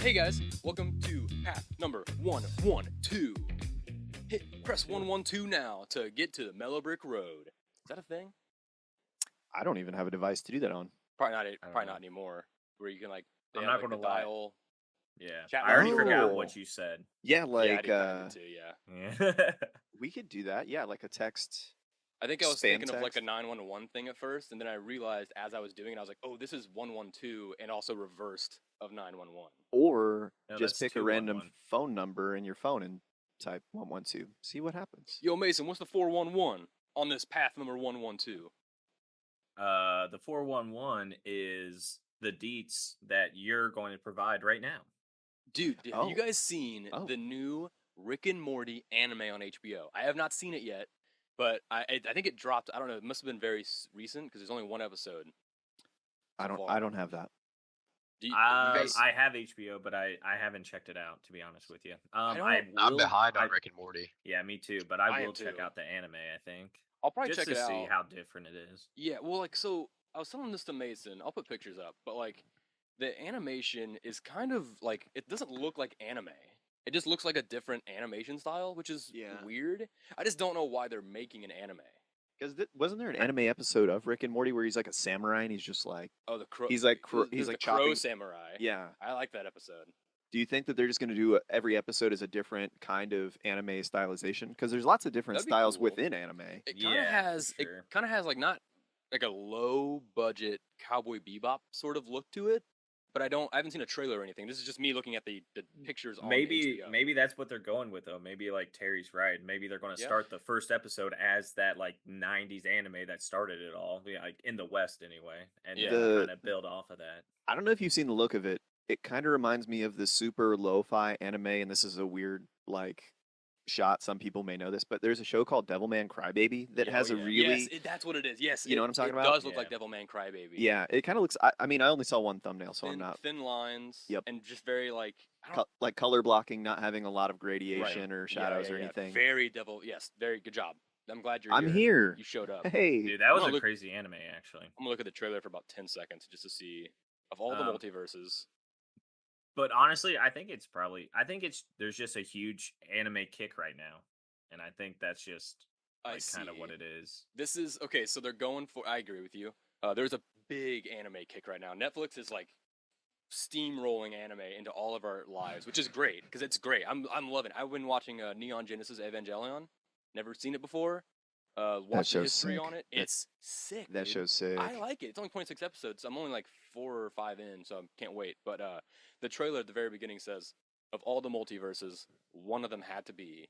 Hey guys, welcome to path number 112. Press 112 now to get to the Mellow Brick Road. Is that a thing? I don't even have a device to do that on. Probably not. I don't Probably know. not anymore. Where you can like, I'm they not have, like, gonna the lie. dial. Yeah, Chat I already box. forgot Oh. what you said. Yeah, Yeah, I like did kind of too. Yeah. Yeah. we could do that. Yeah, like a text. I think I was Spam thinking of like a text? 911 thing at first, and then I realized as I was doing it, I was like, oh, this is 112 and also reversed of 911. Or No, just that's pick a random 211. phone number in your phone and type 112. See what happens. Yo, Mason, what's the 411 on this path number 112? The 411 is the deets that you're going to provide right now. Dude, have Oh. you guys seen Oh. the new Rick and Morty anime on HBO? I have not seen it yet, but I think it dropped. I don't know. It must have been very recent because there's only one episode. I so don't. far. I don't have that. Do you guys? I have HBO, but I haven't checked it out, to be honest with you. don't- I'm behind on I- Rick and Morty. Yeah, me too. But I I am will check too. out the anime. I think I'll probably just check to it see out. how different it is. Yeah, well, like, so I was telling this to Mason. I'll put pictures up, but like, the animation is kind of like it doesn't look like anime. It just looks like a different animation style, which is Yeah. weird. I just don't know why they're making an anime. Because wasn't there an anime episode of Rick and Morty where he's like a samurai and he's just like, Oh, the crow. He's like there's he's the like crow chopping. samurai. Yeah. I like that episode. Do you think that they're just going to do every episode as a different kind of anime stylization? Because there's lots of different That'd be styles cool. within anime. It kind of Yeah, for has sure. it kind of has like not like a low budget Cowboy Bebop sort of look to it, but I haven't seen a trailer or anything. This is just me looking at the pictures on Maybe HBO. maybe that's what they're going with though. Maybe like Terry's right. Maybe they're going to Yeah. start the first episode as that like '90s anime that started it all, like in the West anyway, and Yeah. The- kind of build off of that. I don't know if you've seen the look of it. It kind of reminds me of the super lo-fi anime, and this is a weird like shot. Some people may know this, but there's a show called Devilman Crybaby that Yeah, has oh, a yeah. really yes, that's what it is. Yes, You know what I'm talking it about? does look like Yeah. Devilman Crybaby. yeah. It kind of looks. I mean, I only saw one thumbnail, so thin, I'm not thin lines. Yep. and just very like I don't, like color blocking, not having a lot of gradation or yeah, shadows yeah, or yeah. anything. Very devil. Yes, very good job. I'm glad you're I'm here. You showed up. Hey, Dude, that was No, a look- crazy anime actually. I'm gonna look at the trailer for about 10 seconds just to see of all the Um, multiverses. But honestly, I think it's there's just a huge anime kick right now, and I think that's just I like kind of see. what it is. This is okay. So they're going for. I agree with you. There's a big anime kick right now. Netflix is like steamrolling anime into all of our lives, which is great because it's great. I'm loving it. I've been watching Neon Genesis Evangelion. Never seen it before. Watched the show's history sick. on it. It's sick. that dude. show's sick. I like it. It's only 26 episodes. I'm only like 4 or 5 in, so I can't wait. But the trailer at the very beginning says, of all the multiverses, one of them had to be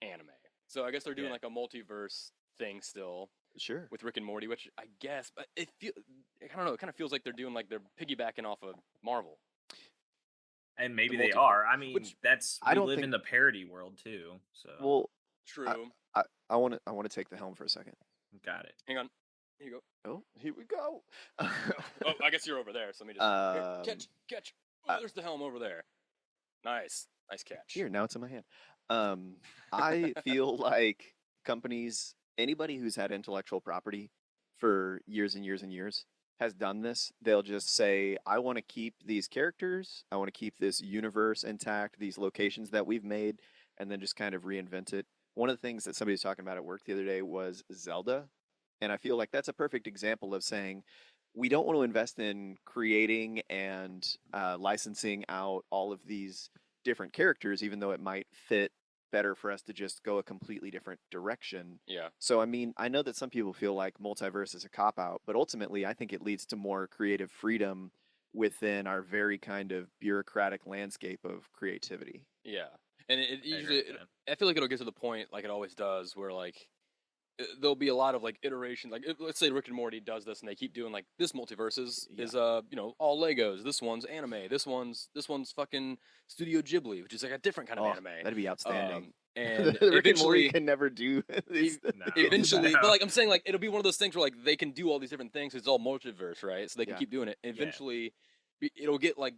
anime. So I guess they're doing Yeah. like a multiverse thing still Sure. with Rick and Morty, which I guess, but I don't know. It kind of feels like they're doing like they're piggybacking off of Marvel. And maybe The they multiverse, are. I mean, which I we don't live think- in the parody world too. So Well, True. I want to take the helm for a second. got it. Hang on. Here you go. Oh, here we go. Oh, I guess you're over there. So let me just Um, here, catch. Oh, there's the helm over there. Nice catch. Here, now it's in my hand. I feel like companies, anybody who's had intellectual property for years and years and years has done this. They'll just say, I want to keep these characters, I want to keep this universe intact, these locations that we've made, and then just kind of reinvent it. One of the things that somebody was talking about at work the other day was Zelda. And I feel like that's a perfect example of saying, we don't want to invest in creating and licensing out all of these different characters, even though it might fit better for us to just go a completely different direction. Yeah. So, I mean, I know that some people feel like multiverse is a cop out, but ultimately, I think it leads to more creative freedom within our very kind of bureaucratic landscape of creativity. Yeah. And it I agree usually, with that. I feel like it'll get to the point, like it always does, where like there'll be a lot of like iteration. Like let's say Rick and Morty does this, and they keep doing like this multiverse is all Legos. This one's anime. This one's fucking Studio Ghibli, which is like a different kind of Oh, anime. that'd be outstanding. And Rick and Morty eventually, can never do these. No. eventually, No. but like I'm saying, like it'll be one of those things where like they can do all these different things. It's all multiverse, right? So they can Yeah. keep doing it. And Yeah. eventually, it'll get like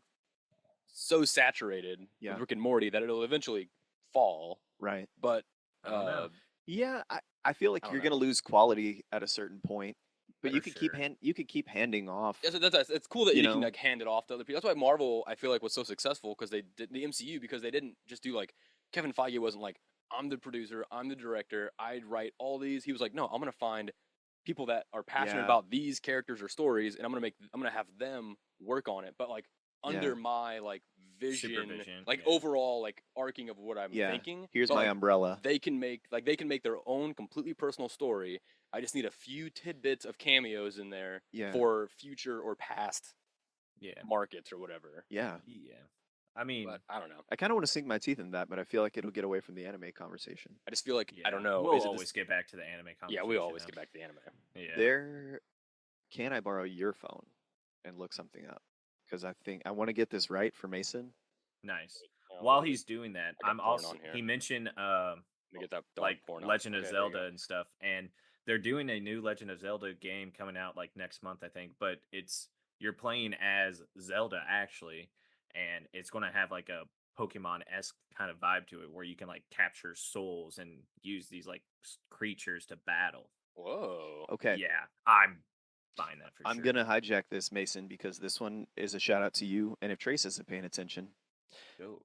so saturated Yeah. with Rick and Morty that it'll eventually fall. Right. But I don't know. Yeah, I feel like I don't you're know. going to lose quality at a certain point But For you could sure. you could keep handing off. That's it's cool that You you can know? like hand it off to other people. That's why Marvel, I feel like, was so successful because they did the MCU because they didn't just do like Kevin Feige wasn't like I'm the producer, I'm the director, I'd write all these. He was like, no, I'm gonna find people that are passionate Yeah. about these characters or stories, and I'm gonna have them work on it, but like under Yeah. my like vision, Supervision, like yeah. overall like arcing of what I'm Yeah. thinking. Here's but, my like, umbrella. They can make their own completely personal story. I just need a few tidbits of cameos in there Yeah. for future or past Yeah. markets or whatever. Yeah. Yeah. I mean, But I don't know. I kind of want to sink my teeth in that, but I feel like it'll get away from the anime conversation. I just feel like yeah. I don't know. We'll is it always this, get back to the anime conversation. yeah, we always though. get back to the anime. Yeah. Can I borrow your phone and look something up? Because I think I want to get this right for Mason. Nice. Oh, While wait, he's doing that, I got I'm porn also on here. he mentioned Let me get that dog like porn on. Legend of Okay, there you go. Zelda and stuff, and they're doing a new Legend of Zelda game coming out like next month, I think. But you're playing as Zelda actually, and it's going to have like a Pokemon-esque kind of vibe to it, where you can like capture souls and use these like creatures to battle. Whoa. Okay. Yeah, I'm buying that for I'm sure. gonna hijack this, Mason, because this one is a shout out to you. And if Trace isn't paying attention, Go.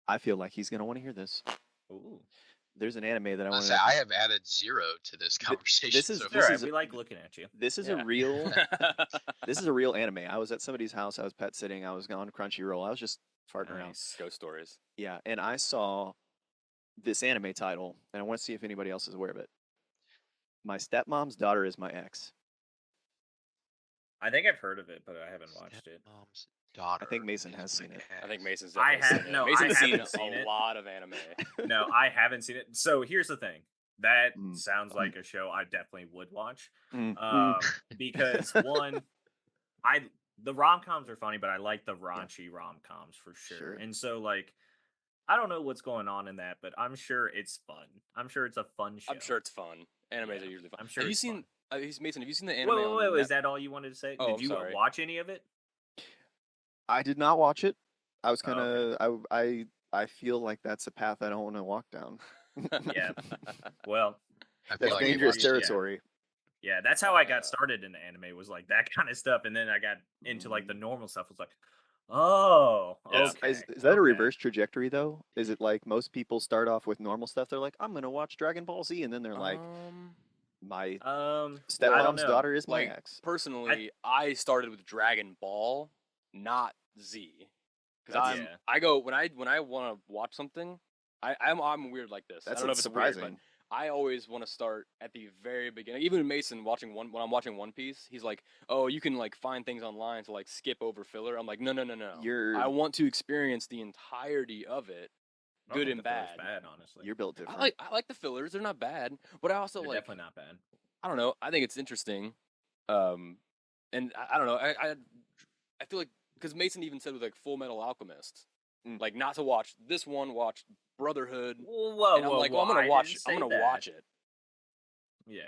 I feel like he's gonna want to hear this. Ooh. There's an anime that I I'll want say to. I have added 0 to this conversation. this is- so It's this all right. is- We like looking at you. This is Yeah. a real. This is a real anime. I was at somebody's house. I was pet sitting. I was on Crunchyroll. I was just farting around. Nice. Ghost stories. Yeah, and I saw this anime title, and I want to see if anybody else is aware of it. My stepmom's daughter is my ex. I think I've heard of it, but I haven't watched it. Mom's daughter. I think Mason is has seen my it. I think ex. Mason's I definitely have- seen it. no, I Mason's seen haven't seen a it. lot of anime. No, I haven't seen it. So here's the thing. That Mm. sounds like a show I definitely would watch. Mm. Because one, the rom coms are funny, but I like the raunchy rom coms for sure. Sure. And so like, I don't know what's going on in that, but I'm sure it's fun. I'm sure it's a fun show. I'm sure it's fun. Animes Yeah, are usually fun. I'm sure Have you it's seen? fun. Mason, have you seen the anime? Wait, is that all you wanted to say? Oh, Did I'm you sorry. watch any of it? I did not watch it. I was Oh, kind of. I feel like that's a path I don't want to walk down. Yeah. Well, I feel That's like we dangerous watched it. territory. yeah, that's how I got started in anime, was like that kind of stuff, and then I got into like the normal stuff. Was like, oh, Yeah. okay. Is that a okay. reverse trajectory though? Is it like most people start off with normal stuff? They're like, I'm gonna watch Dragon Ball Z, and then they're like, my I don't stepmom's know. daughter is my Like, ex. Personally, I started with Dragon Ball, not Z. That's- Because I go when I want to watch something, I'm weird like this. That's I don't know if it's surprising. weird, but I always want to start at the very beginning. Even Mason when I'm watching One Piece, he's like, "Oh, you can like find things online to like skip over filler." I'm like, "No. I want to experience the entirety of it, I don't good think and the filler's bad." bad, honestly. You're built different. I like the fillers; they're not bad, but I also They're like definitely not bad. I don't know. I think it's interesting, and I don't know. I feel like because Mason even said with like Full Metal Alchemist, like not to watch this one, watch Brotherhood. Whoa, And I'm like, well, I'm gonna watch. I'm gonna watch it. Yeah,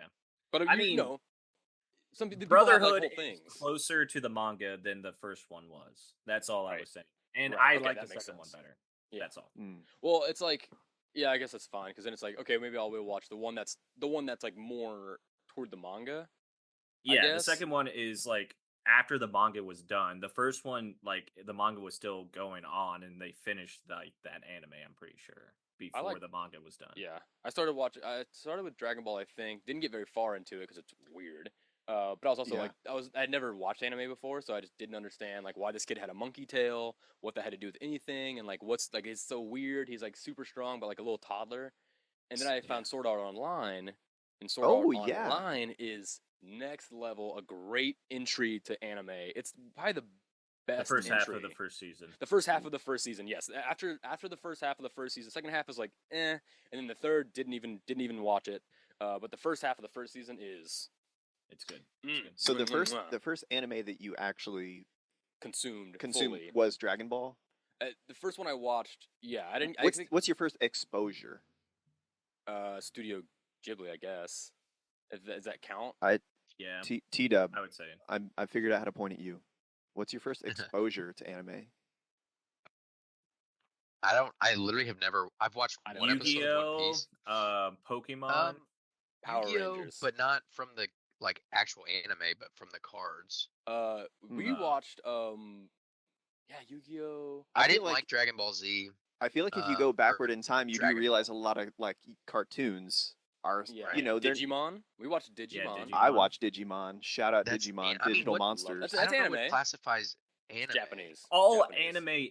But I you mean, know, some people have, Brotherhood like, whole is things. closer to the manga than the first one was. That's all I Right. was saying, and Right, I okay, like that the makes second one sense. better. Yeah. That's all. Well, it's like, yeah, I guess that's fine because then it's like, okay, maybe I'll watch the one that's like more toward the manga. Yeah, the guess. second one is like after the manga was done. The first one, like the manga was still going on, and they finished like that anime. I'm pretty sure before the manga was done. Yeah, I started with Dragon Ball. I think didn't get very far into it because it's weird. But I was also like, I'd never watched anime before, so I just didn't understand like why this kid had a monkey tail, what that had to do with anything, and like what's like it's so weird. He's like super strong, but like a little toddler. And then I found Sword Art Online, and Sword Art Online is next level, a great entry to anime. It's probably the best. The first half of entry. the first season. The first half of the first season, yes. After the first half of the first season, second half is like and then the third didn't even watch it. But the first half of the first season is it's good. So the first anime that you actually consumed fully was Dragon Ball. The first one I watched, yeah, I didn't. What's your first exposure? Studio Ghibli, I guess. Does that count? Yeah. T-Dub. I would say. I figured out how to point at you. What's your first exposure to anime? I literally have never. I've watched one episode of One Yu-Gi-Oh, Piece. Pokemon, Power Yu-Gi-Oh, Rangers. but not from the like actual anime, but from the cards. We watched Yu-Gi-Oh. I I feel didn't like- like Dragon Ball Z. I feel like if you or go backward in time, you do Dragon realize a Ball. lot of like cartoons are, Yeah, you know, they're. Digimon. We watched Digimon. Digimon. I watched Digimon. Shout out That's Digimon, I mean, Digital what- Monsters. That's I don't know anime. what classifies anime. It's Japanese. All Japanese. anime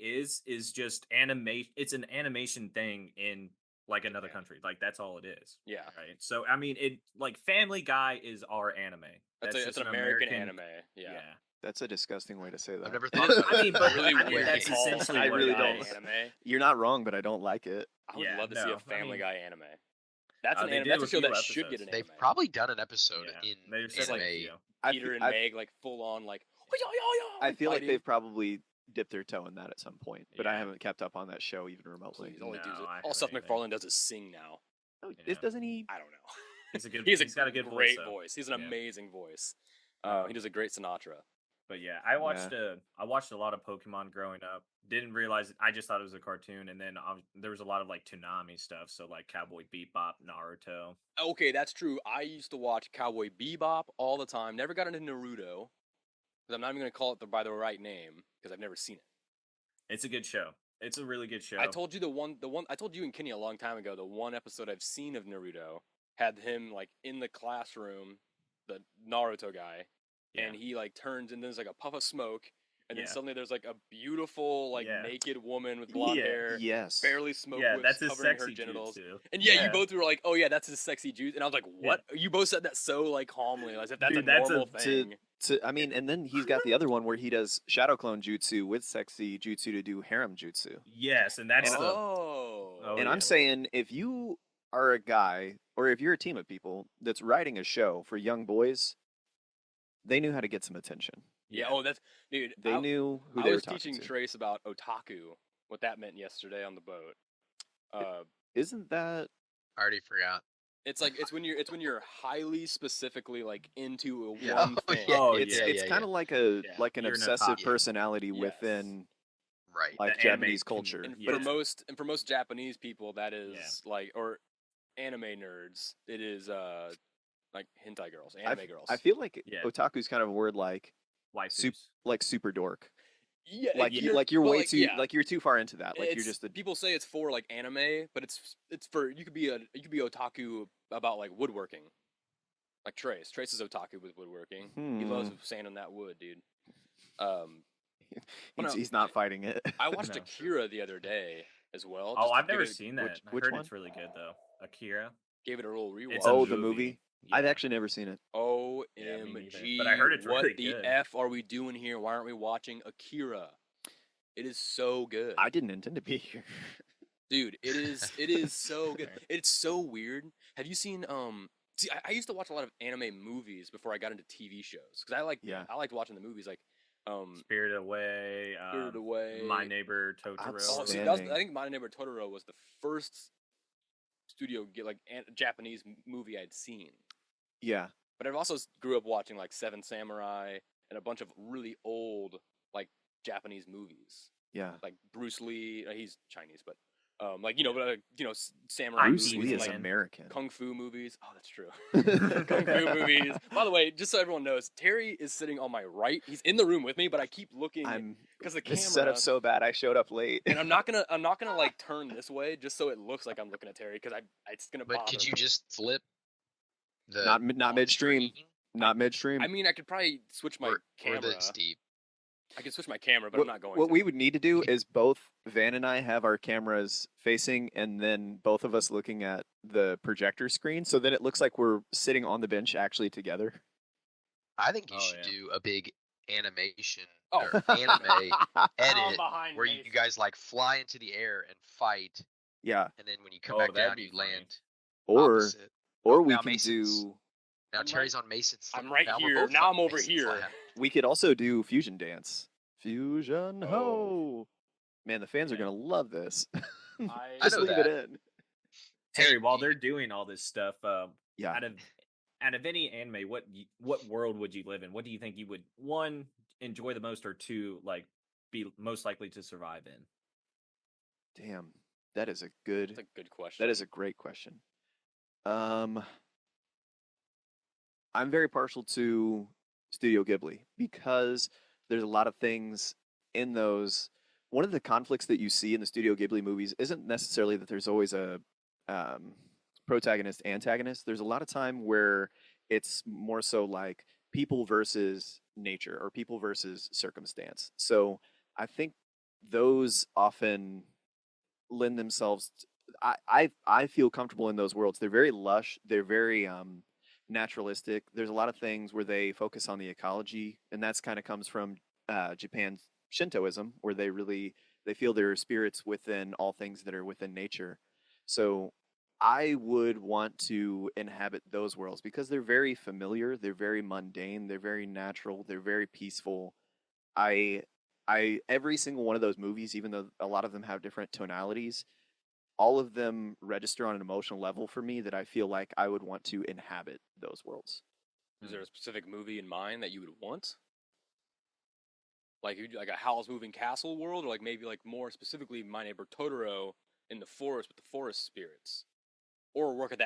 is just animate. It's an animation thing in like another country. Like that's all it is. Yeah. Right. So I mean, it like Family Guy is our anime. That's just an American anime. Yeah. That's a disgusting way to say that. I've never thought about I mean, it. but Really I mean, weird. that's tall, essentially I what really it don't. is. Anime. You're not wrong, but I don't like it. I would Yeah, love to see no, a Family I mean- Guy anime. That's an they anime. do That's a a show few that should get episodes. an They've anime. probably done an episode Yeah. in There's just like a anime. few. Peter and I, Meg like full on like. I feel like fighting. they've probably dipped their toe in that at some point, but I Yeah. haven't kept up on that show even remotely. Please, all he No, does I all Seth haven't either. MacFarlane does is sing now. Oh, Yeah. doesn't he? I don't know. He's got a good great voice. He's an Yeah. amazing voice. He does a great Sinatra. But yeah, I watched a lot of Pokemon growing up. Didn't realize I just thought it was a cartoon, and then there was a lot of like Toonami stuff. So like Cowboy Bebop, Naruto. Okay, that's true. I used to watch Cowboy Bebop all the time. Never got into Naruto. Because I'm not even going to call it by the right name because I've never seen it. It's a good show. It's a really good show. I told you the one I told you and Kenny a long time ago. The one episode I've seen of Naruto had him like in the classroom, the Naruto guy, Yeah. and he like turns and there's like a puff of smoke, and then Yeah. suddenly there's like a beautiful like Yeah. naked woman with blonde Yeah. hair, Yes. barely smoke Yeah, whips that's his covering sexy her genitals. jutsu. And yeah, you Yeah. both were like, "Oh yeah, that's his sexy juice," and I was like, "What?" You both said that so like calmly, as if that's Dude, a that's normal a- thing. I mean, and then he's got the other one where he does shadow clone jutsu with sexy jutsu to do harem jutsu. Yes, and that's Oh, Oh, and yeah. I'm saying if you are a guy or if you're a team of people that's writing a show for young boys, they knew how to get some attention. yeah. Oh, that's dude. They knew who I they were was talking teaching to. Trace about otaku, what that meant yesterday on the boat. Isn't that I already forgot. It's like it's when you're highly specifically like into a Yeah. one Oh, thing. yeah. Oh, it's yeah, it's yeah, kind of like a Yeah. like an You're an obsessive otaku. personality Yes. within Right. like The anime Japanese com- culture. And Yeah. for most Japanese people, that is like or anime nerds, it is like hentai girls, anime girls. I feel like Yeah. otaku's kind of a word like waifus. like super dork. yeah, Like you're, you're but, way like, too yeah. like you're too far into that. Like you're It's- just the people say it's for like anime, but it's for you could be otaku about like woodworking. Like Trace. Trace is otaku with woodworking. He loves sanding that wood, dude. he's not fighting it. I watched No. Akira the other day as well. Oh, just to I've give never it- seen that. I which heard one? it's really good though. Akira. Gave it a little rewatch. It's a Oh, the movie? I've Yeah. actually never seen it. Yeah, me neither. OMG. But I heard it's what really the good. F are we doing here? Why aren't we watching Akira? It is so good. I didn't intend to be here. Dude, it is so good. It's so weird. Have you seen see I used to watch a lot of anime movies before I got into TV shows cuz I liked watching the movies like Spirited Away. Spirited Away. My Neighbor Totoro. Oh, see, Outstanding. I think My Neighbor Totoro was the first studio Japanese movie I'd seen. Yeah. But I've also grew up watching like Seven Samurai and a bunch of really old like Japanese movies, Yeah. like Bruce Lee. He's Chinese, but samurai Bruce movies, Lee and, is like American. kung fu movies. Oh, that's true. Kung fu movies. By the way, just so everyone knows, Terry is sitting on my right. He's in the room with me, but I keep looking I'm because the camera. this setup so bad I showed up late. and I'm not gonna like turn this way just so it looks like I'm looking at Terry because it's gonna. But bother could you me. just flip the Not on midstream. screen? Not midstream. I mean, I could probably switch my Or camera. this deep? I could switch my camera, but I'm not going what to. we would need to do is both Van and I have our cameras facing and then both of us looking at the projector screen so that it looks like we're sitting on the bench actually together. I think you Oh, should yeah. do a big animation Oh. or anime I'm edit behind where Mason. you guys like fly into the air and fight, Yeah. and then when you come Oh, back that'd down, be you funny. land Or opposite. we now can Mason's- do Now I'm Terry's on Mason's. I'm right now we're here. both Now on I'm over Mason's here. lap. we could also do fusion dance. Fusion Oh. ho. Man, the fans are Yeah. going to love this. I Just know leave that. it in. Terry, while they're doing all this stuff, Yeah. out of any anime, what world would you live in? What do you think you would one enjoy the most, or two like be most likely to survive in? Damn. That is a good That's a good question. That is a great question. I'm very partial to Studio Ghibli because there's a lot of things in those. One of the conflicts that you see in the Studio Ghibli movies isn't necessarily that there's always a um, protagonist antagonist. There's a lot of time where it's more so like people versus nature or people versus circumstance. So I think those often lend themselves. I feel comfortable in those worlds. They're very lush. They're very naturalistic. There's a lot of things where they focus on the ecology, and that's kind of comes from Japan's Shintoism, where they feel their spirits within all things that are within nature. So I would want to inhabit those worlds because they're very familiar, they're very mundane, they're very natural, they're very peaceful. I I every single one of those movies, even though a lot of them have different tonalities, all of them register on an emotional level for me that I feel like I would want to inhabit those worlds. Is there a specific movie in mind that you would want? Like like a Howl's Moving Castle world, or like maybe like more specifically My Neighbor Totoro in the forest with the forest spirits, or work at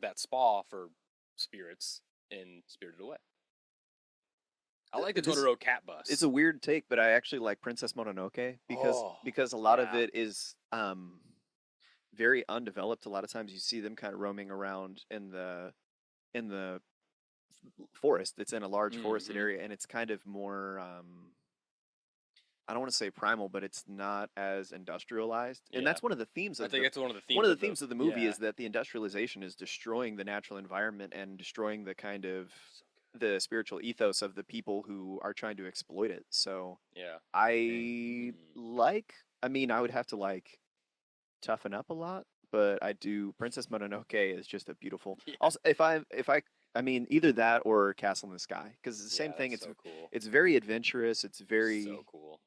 that spa for spirits in Spirited Away. I like the This- Totoro cat bus. It's a weird take, but I actually like Princess Mononoke because a lot of yeah. it is very undeveloped. A lot of times you see them kind of roaming around in the forest. It's in a large forested Mhm. area, and it's kind of more. I don't want to say primal, but it's not as industrialized, and Yeah. that's one of the themes I of think the that's one of the themes. one of the themes of the movie yeah. is that the industrialization is destroying the natural environment and destroying the kind of the spiritual ethos of the people who are trying to exploit it. So Yeah. I like. I mean, I would have to like toughen up a lot, but I do. Princess Mononoke is just a beautiful. Yeah. Also, I mean, either that or Castle in the Sky, because it's the same Yeah, thing. that's It's so cool. it's very adventurous. It's very so cool.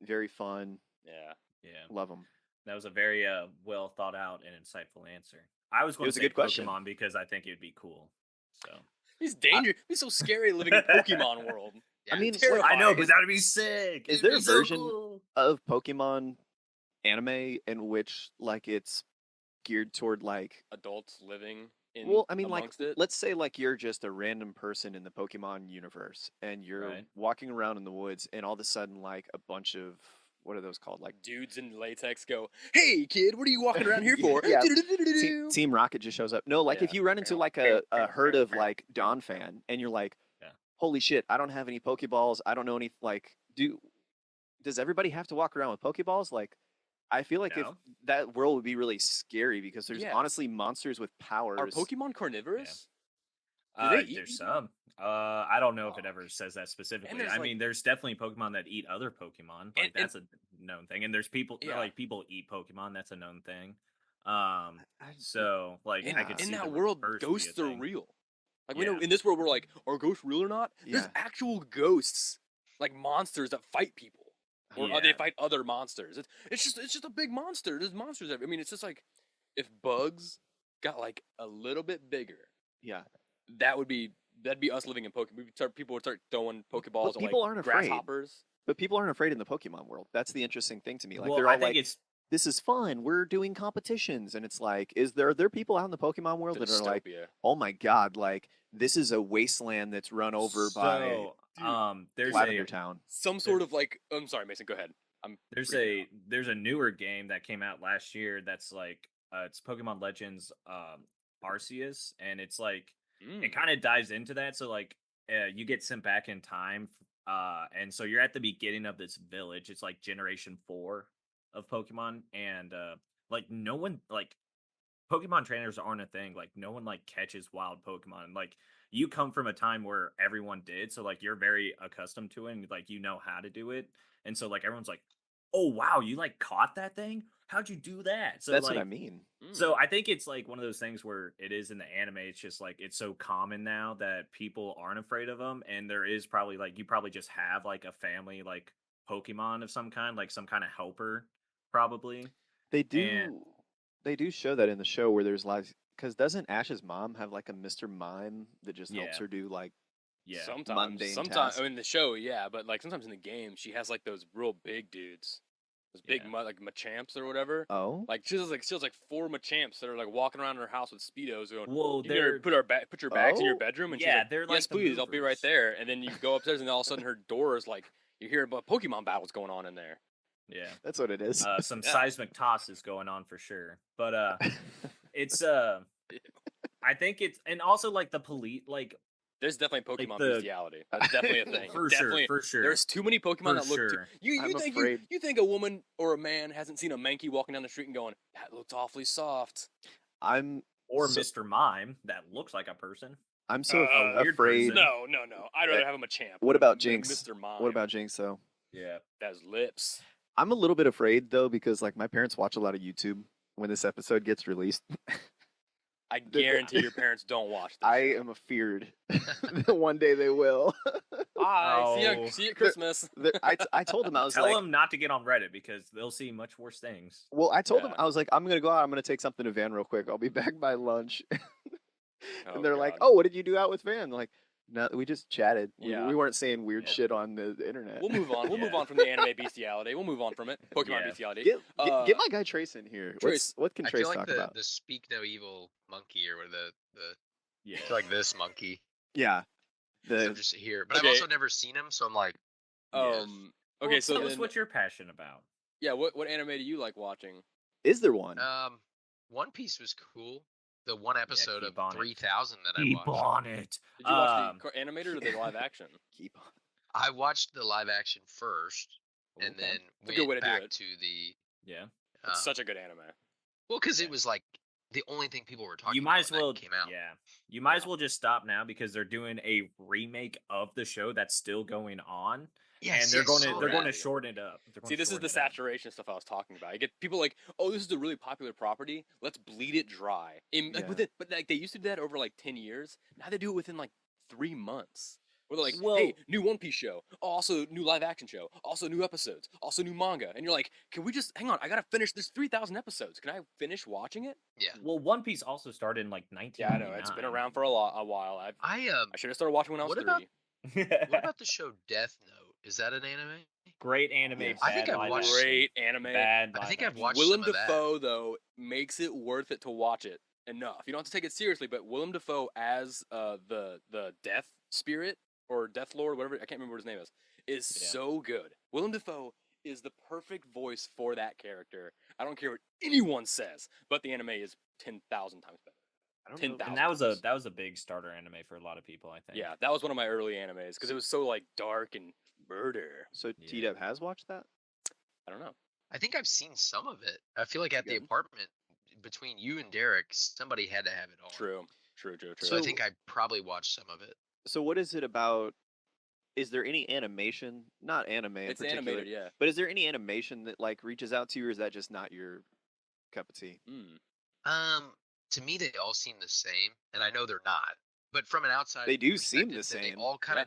very fun. Yeah. Yeah, Love them. that was a very well thought out and insightful answer. I was going was to a say good question. Pokemon because I think it would be cool. So He's dangerous. He's so scary living in Pokemon world. Yeah, I mean, terrifying. I know, but is- that would be sick. is It'd there be a so version cool. of Pokemon anime in which like it's geared toward like Adults living in well, I mean, like, amongst it. let's say like you're just a random person in the Pokemon universe, and you're Right. walking around in the woods, and all of a sudden, like a bunch of what are those called? Like Dudes in latex go, "Hey kid, what are you walking around here for?" Yeah. Do-do-do-do-do-do. Team Rocket just shows up. No, like if Yeah. you run into like a herd of like Dawn fan, and you're like, Yeah. holy shit, I don't have any Pokeballs. I don't know any like. Does everybody have to walk around with Pokeballs? Like, I feel like if No. that world would be really scary because there's Yes. honestly monsters with powers. Are Pokemon carnivorous? Do Uh, they eat there's people? some. I don't know if it Oh. ever says that specifically. there's, I like- mean, there's definitely Pokemon that eat other Pokemon. Like And- that's a known thing. And there's people Yeah. like people eat Pokemon. That's a known thing. I- So like Yeah. I could In see that the world, reverse be a ghosts are thing. real. Like we know Yeah. in this world, we're like, are ghosts real or not? There's Yeah. actual ghosts, like monsters that fight people, or they Yeah. fight other monsters. It's just a big monster. There's monsters. I mean, it's just like if bugs got like a little bit bigger, yeah. that'd be us living in Pokemon. People would start throwing Pokeballs at people like aren't afraid. grasshoppers. But people aren't afraid in the Pokemon world. That's the interesting thing to me. Like Well, they're all I think like, it's "This is fun. We're doing competitions," and it's like, are there people out in the Pokemon world The that are like, dystopia. "Oh my god, like this is a wasteland that's run over by so, there's Lavender a Town." Some sort of like. I'm sorry, Mason. Go ahead. I'm There's freaking out. there's a newer game that came out last year that's like it's Pokemon Legends Arceus, and it's like it kind of dives into that. So like you get sent back in time, and so you're at the beginning of this village. It's like Generation 4 of Pokemon, and like no one like Pokemon trainers aren't a thing. Like no one like catches wild Pokemon. Like you come from a time where everyone did, so like you're very accustomed to it, and like you know how to do it. And so like everyone's like, "Oh wow, you like caught that thing? How'd you do that?" So That's like, what I mean. so I think it's like one of those things where it is in the anime. It's just like it's so common now that people aren't afraid of them, and there is probably like you probably just have like a family like Pokemon of some kind, like some kind of helper, probably. They do And- they do show that in the show where there's like because doesn't Ash's mom have like a Mr. Mime that just helps Yeah. her do like Yeah, mundane Sometimes tasks. I mean the show, yeah, but like sometimes in the game, she has like those real big dudes, Those big Yeah. like Machamps or whatever. Oh, Like she has like 4 Machamps that are like walking around her house with speedos going. Well, You can they're put your bags in your Oh, bedroom, and yeah, she's like, they're yes, like the please, I'll be right movers. there. And then you go upstairs, and all of a sudden her door is like you hear about Pokemon battles going on in there. yeah. that's what it is. Some Yeah. seismic toss is going on for sure. But it's I think it's, and also like the police, like There's definitely Pokemon the- bestiality. That's definitely a thing. for Definitely. sure, for sure. There's too many Pokemon For that look. sure. You I'm think afraid- you think a woman or a man hasn't seen a Mankey walking down the street and going, that looks awfully soft. I'm Or so, Mr. Mime that looks like a person. I'm so weird afraid. person. No. I'd rather have him a champ. What about than Jinx? Mr. Mime. What about Jinx though? Yeah. That's lips? I'm a little bit afraid though because like my parents watch a lot of YouTube when this episode gets released. I guarantee your parents don't watch this. I am afeared that one day they will. Oh. See you at Christmas. I told them I was Tell like, them not to get on Reddit because they'll see much worse things. well, I told them Yeah. I was like, I'm gonna go out. I'm gonna take something to Van real quick. I'll be back by lunch. Oh, And they're like, God. oh, what did you do out with Van? They're like, no, we just chatted. Yeah. We weren't saying weird Yeah. shit on the internet. We'll move on. We'll move Yeah. on from the anime bestiality. We'll move on from it. Pokemon Yeah. bestiality. Get my guy Trace in here. Trace. What can I Trace feel like talk the about? the speak no evil monkey or the Yeah. I feel like this monkey. Yeah. I'm just here, but Okay. I've also never seen him, so I'm like, Okay, Well, so tell us then, what you're passionate about. yeah, what anime do you like watching? Is there one? One Piece was cool. The one episode keep of on it. 3000 that I Keep watched. on it. Did you watch the animated or the live action? Keep on. I watched the live action first, and Okay. then It's a good way went to do back it. to the. Yeah. It's such a good anime. Well, because Yeah. it was like the only thing people were talking You about might as when that well came out. Yeah. You might as well just stop now because they're doing a remake of the show that's still going on. Yeah, And see, they're I going saw to they're going to that. shorten it up. They're See, gonna this is shorten the it up. saturation stuff I was talking about. You get people like, oh, this is a really popular property. Let's bleed it dry. Like Yeah. within, but like they used to do that over like 10 years. Now they do it within like 3 months. Where they're like, Well- hey, new One Piece show, also new live action show, also new episodes, also new manga, and you're like, can we just hang on? I gotta finish. There's 3,000 episodes. Can I finish watching it? Yeah, Well, One Piece also started in like Yeah, I 1999. know it's been around for a while. I I should have started watching when I was What 3. about- what about the show Death Note? Is that an anime? Great anime. Yes. I think bad I've live watched- action. Great anime. Bad. I think live I've action. watched Willem some of that. Dafoe though makes it worth it to watch it enough. You don't have to take it seriously, but Willem Dafoe as the Death Spirit or Death Lord, whatever, I can't remember what his name is Yeah. so good. Willem Dafoe is the perfect voice for that character. I don't care what anyone says, but the anime is 10,000 times better. I don't 10,000. And that was a big starter anime for a lot of people, I think. Yeah, that was one of my early animes because it was so like dark and murder. So Yeah. T-Dub has watched that? I don't know. I think I've seen some of it. I feel like at the Good. apartment between you and Derek, somebody had to have it on. True. So I think I probably watched some of it. So what is it about? Is there any animation? Not anime in It's particular, animated, yeah. but is there any animation that like reaches out to you, or is that just not your cup of tea? To me, they all seem the same, and I know they're not. But from an outside, They do seem the perspective, then same. They all kind of,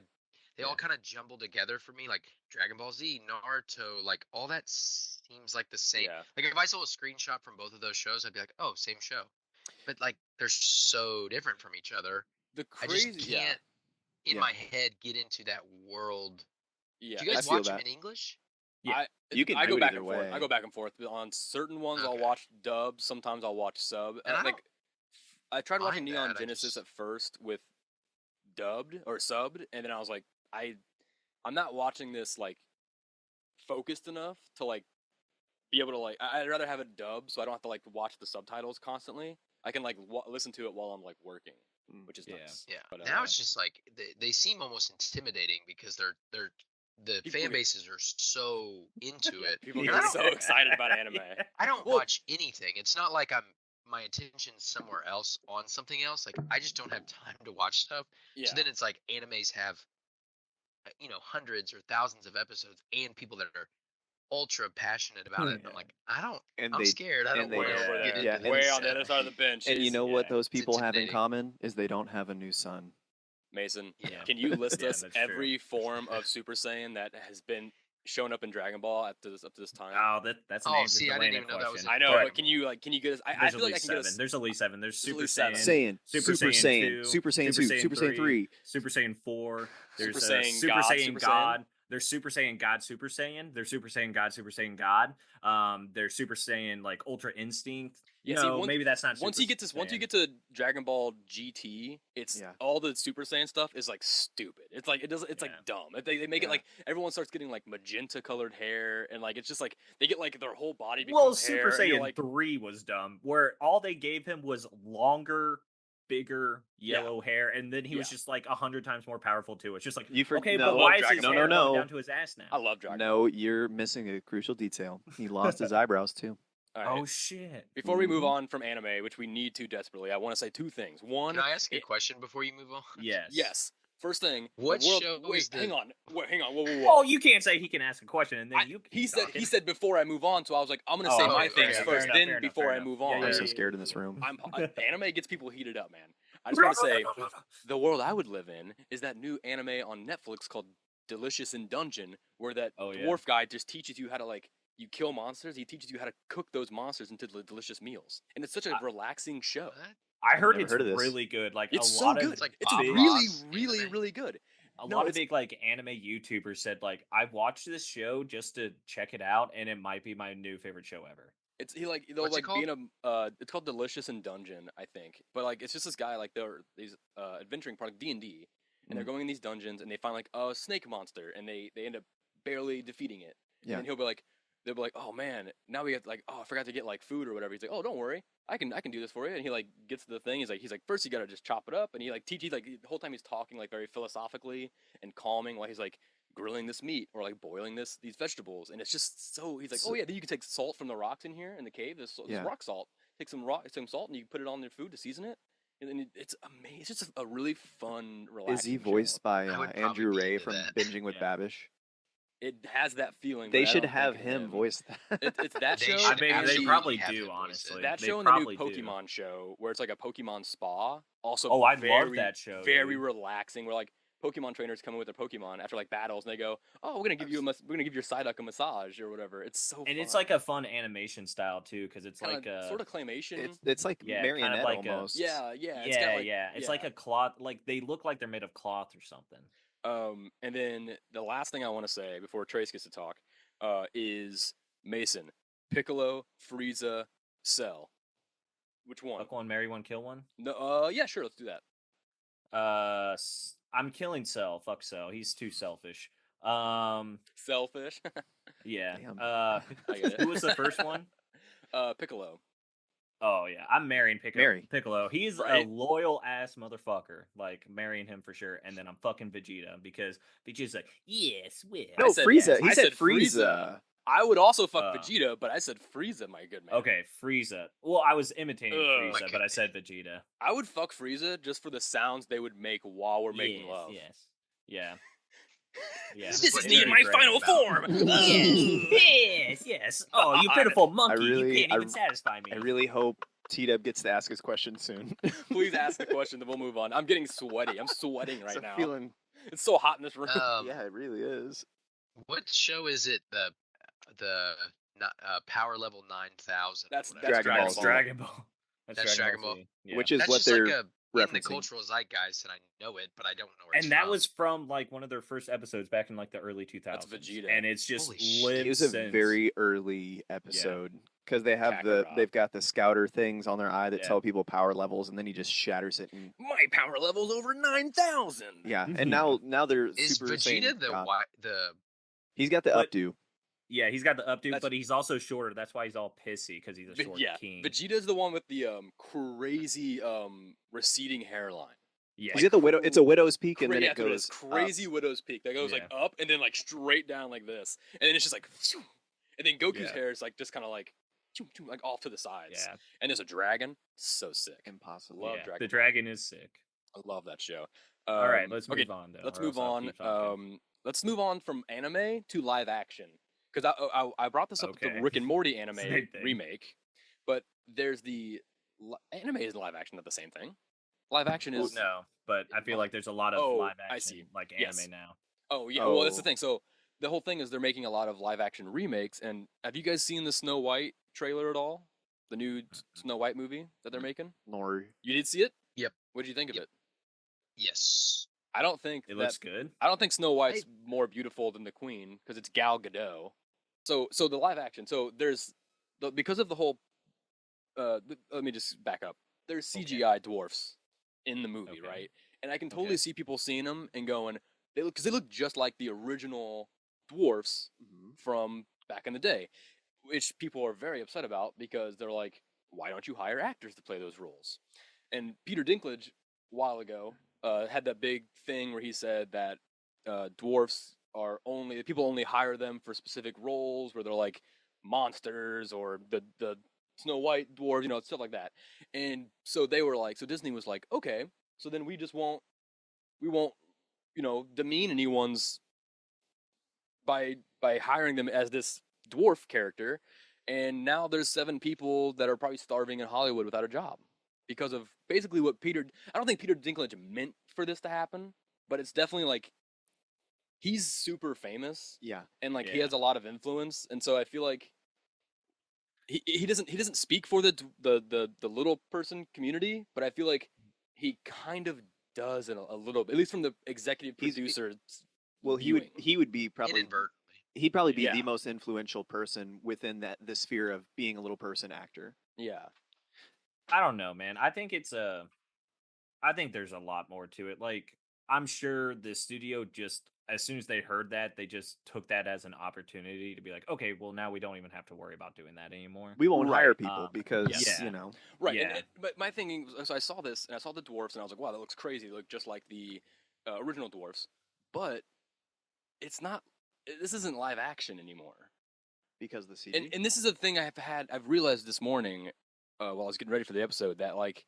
Yeah. all kind of jumble together for me. Like Dragon Ball Z, Naruto, like all that seems like the same. Yeah. Like if I saw a screenshot from both of those shows, I'd be like, oh, same show. But like they're so different from each other. The I crazy, just can't, in Yeah. my head, get into that world. yeah. Do you I guys feel watch them that. in English? Yeah. You can I do go it back either and forth. way. I go back and forth. On certain ones, I'll Okay. watch dub. Sometimes I'll watch sub. And I Like, I tried watching mind Neon that, I Genesis just- at first with dubbed or subbed, and then I was like, I'm not watching this like focused enough to like be able to like. I'd rather have it dubbed so I don't have to like watch the subtitles constantly. I can like listen to it while I'm like working, Mm. which is Yeah. nice. Yeah. But, Now it's just like they seem almost intimidating because the People fan get- bases are so into it. People And get I don't- so excited about anime. I don't Well- watch anything. It's not like my attention's somewhere else on something else. Like I just don't have time to watch stuff. Yeah. So then it's like animes have hundreds or thousands of episodes and people that are ultra passionate about it. And I'm Yeah. like, I'm And scared. I don't and they- way want over to there, get Yeah, into and way this. on the other side of the bench. And you is know what yeah, those it's people have in intimidating. common is they don't have a new son. Mason. Yeah. Can you list Yeah, us that's true. every form of Super Saiyan that has been shown up in Dragon Ball up to this time? Oh, that's an Oh, answer see, to I didn't Lana even know that was question. a I know, But but can you get us? I there's feel at like I least can get 7. us. There's at least 7. There's There's at Super least Saiyan, 7. Saiyan, Super Super Saiyan Saiyan, 2, Super Saiyan Super 2, Saiyan Super Saiyan 3. Super Saiyan 4. There's Super Saiyan Super God, Saiyan Super Saiyan. God. They're Super Saiyan God, Super Saiyan. They're Super Saiyan God, Super Saiyan God. They're Super Saiyan like Ultra Instinct. Yeah, see, Maybe that's not. once Super you get to Dragon Ball GT, it's Yeah. all the Super Saiyan stuff is like stupid. It's like it's Yeah. like dumb. They make it Yeah. like everyone starts getting like magenta colored hair, and like it's just like they get like their whole body becomes Well, hair. Super and you're Saiyan like, 3 was dumb, where all they gave him was longer, bigger yellow hair, and then he was Yeah. just like 100 times more powerful too. It's just like, You okay, no, but why is Dragon his Ball. hair No. going down to his ass now? I love Dragon No, Ball. you're missing a crucial detail. He lost his eyebrows too. All right. Oh shit! Before we move Mhm. on from anime, which we need to desperately, I want to say two things. One, Can I ask a question before you move on? yes. First thing, What the world. show Wait, is the- hang on. Wait, whoa. Oh, you can't say he can ask a question and then you. He keep said talking. he said before I move on, so I was like, I'm gonna say Oh, my okay, things fair first, enough, then fair enough, before fair I enough. move Yeah, on. I'm so scared in this room. Anime gets people heated up, man. I just want to say, the world I would live in is that new anime on Netflix called Delicious in Dungeon, where that Oh, yeah. dwarf guy just teaches you how to like you kill monsters. He teaches you how to cook those monsters into delicious meals, and it's such a relaxing show. What? I heard never it's heard of this. really good. Like It's a so lot good. of It's like It's Bob big, Ross really, anime. really good. a No, lot of it's- big like anime YouTubers said like I watched this show just to check it out, and it might be my new favorite show ever. It's he like they'll What's it like be in a it's called Delicious in Dungeon, I think. But like it's just this guy like they're these adventuring product D&D, and they're going in these dungeons and they find like a snake monster and they end up barely defeating it. Yeah. And then they'll be like, "Oh man, now we have to, like I forgot to get like food or whatever." He's like, "Oh, don't worry. I can do this for you." And he like gets to the thing. He's like first you got to just chop it up, and he like teaches like the whole time he's talking like very philosophically and calming while he's like grilling this meat or like boiling these vegetables, and it's just so he's like, So- "Oh yeah, then you can take salt from the rocks in here in the cave. This Yeah. rock salt. Take some salt and you put it on their food to season it." And then it's amazing. It's just a really fun, relaxing. Is he show. voiced by I would Andrew probably be Ray into from that. Binging with Yeah. Babish? It has that feeling. They but I should don't have think it's him voice that. It's that They show. should I mean, they absolutely probably have do, him voice honestly. it. That They show and the new probably do. Pokemon show, where it's like a Pokemon spa. Also, Oh, I love very, that show, Very dude. relaxing. Where like Pokemon trainers come in with their Pokemon after like battles, and they go, "Oh, we're gonna give you we're gonna give your Psyduck a massage or whatever." It's so And fun. it's like a fun animation style too, because it's Kinda, like a sort of claymation. It's like Yeah, kind of marionette like a- almost. yeah. It's yeah, got like, It's like a cloth. Like they look like they're made of cloth or something. And then the last thing I want to say before Trace gets to talk, is Mason, Piccolo, Frieza, Cell. Which one? Fuck one, marry one, kill one. No. Yeah, sure. Let's do that. I'm killing Cell. Fuck Cell. He's too selfish. Selfish. Yeah. Damn. I get it. Who was the first one? Piccolo. Oh yeah, I'm marrying Piccolo. Marry. Piccolo. He's Right? a loyal ass motherfucker. Like marrying him for sure. And then I'm fucking Vegeta because Vegeta's like, yes, well. No, I said- Frieza. He I said said Frieza. Frieza. I would also fuck Uh, Vegeta, but I said Frieza, my good man. Okay, Frieza. Well, I was imitating Ugh. Frieza, but I said Vegeta. I would fuck Frieza just for the sounds they would make while we're making Yes, love. Yes. Yeah. Yeah. This This what is it me in should my be great final about. form. yes. Oh, you pitiful monkey! really- you can't even satisfy me. I really hope T-Dub gets to ask his question soon. Please ask the question, then we'll move on. I'm getting sweaty. I'm sweating right I'm now. feeling. It's so hot in this room. Yeah, it really is. What show is it? The Power Level 9000. That's Dragon Dragon Ball. Ball. Dragon Ball. That's Dragon Ball. Z. Yeah. Which is That's what just they're like a in the referencing. cultural zeitgeist, and I know it, but I don't know where it's And that from. was from like one of their first episodes back in like the early 2000s. That's Vegeta. And it's just Holy shit. lived It was a since. very early episode because they have Kakarot. they've got the scouter things on their eye that Yeah. tell people power levels, and then he just shatters it. And My power level's over 9,000. yeah, and now they're Is Super Vegeta Saiyan the God. the He's got the But- updo. Yeah, he's got the updo, That's- but he's also shorter. That's why he's all pissy because he's a short Yeah, king. Vegeta's the one with the crazy receding hairline. Yeah, He's got the widow. It's a widow's peak, and then Yeah, it that's what goes is. Crazy widow's peak that goes like Yeah. up and then like straight down like this, and then it's just like, phew. And then Goku's Yeah. hair is like just kind of like, like off to the sides. yeah, And there's a dragon, so sick. Impossible. Love yeah. Dragon The Ball. dragon is sick. I love that show. All right, let's okay, move on. Though, let's or move else I'll on. keep talking. Let's move on from anime to live action because I brought this up with the Okay. Rick and Morty anime Same thing. remake, but there's the anime is live action, not the same thing. Live action Well, is no, but I feel like there's a lot of Oh, live I action, see. like anime Yes. now. Oh yeah, well that's the Oh. thing. So the whole thing is they're making a lot of live action remakes. And have you guys seen the Snow White trailer at all? The new Snow White movie that they're making? Nor You did see it? Yep. What did you think of Yep. it? yes. I don't think It looks good. I don't think Snow White's more beautiful than the Queen because it's Gal Gadot. So the live action. So there's because of the whole. Let me just back up. There's CGI dwarfs in the movie, right? And I can totally see people seeing them and going, because they look just like the original dwarfs from back in the day, which people are very upset about because they're like, why don't you hire actors to play those roles? And Peter Dinklage, a while ago, had that big thing where he said that dwarfs are people only hire them for specific roles where they're like monsters or the Snow White dwarves, stuff like that. And so they were like, so Disney was like, okay, so then we won't, demean anyone's by hiring them as this dwarf character. And now there's 7 people that are probably starving in Hollywood without a job because of basically I don't think Peter Dinklage meant for this to happen, but it's definitely like he's super famous. Yeah. And like he has a lot of influence. And so I feel like he doesn't speak for the little person community, but I feel like he kind of does in a little bit, at least from the executive producer. Well, he would be probably inadvertently. He'd probably be the most influential person within the sphere of being a little person actor. Yeah. I don't know, man. I think I think there's a lot more to it. Like, I'm sure the studio just, as soon as they heard that, they just took that as an opportunity to be like, okay, well, now we don't even have to worry about doing that anymore. We won't hire people because, Right. Yeah. But my thinking, so I saw this, and I saw the dwarfs, and I was like, wow, that looks crazy. They look just like the original dwarfs. But it's not, this isn't live action anymore. Because the CG? And this is a thing I've realized this morning while I was getting ready for the episode, that, like,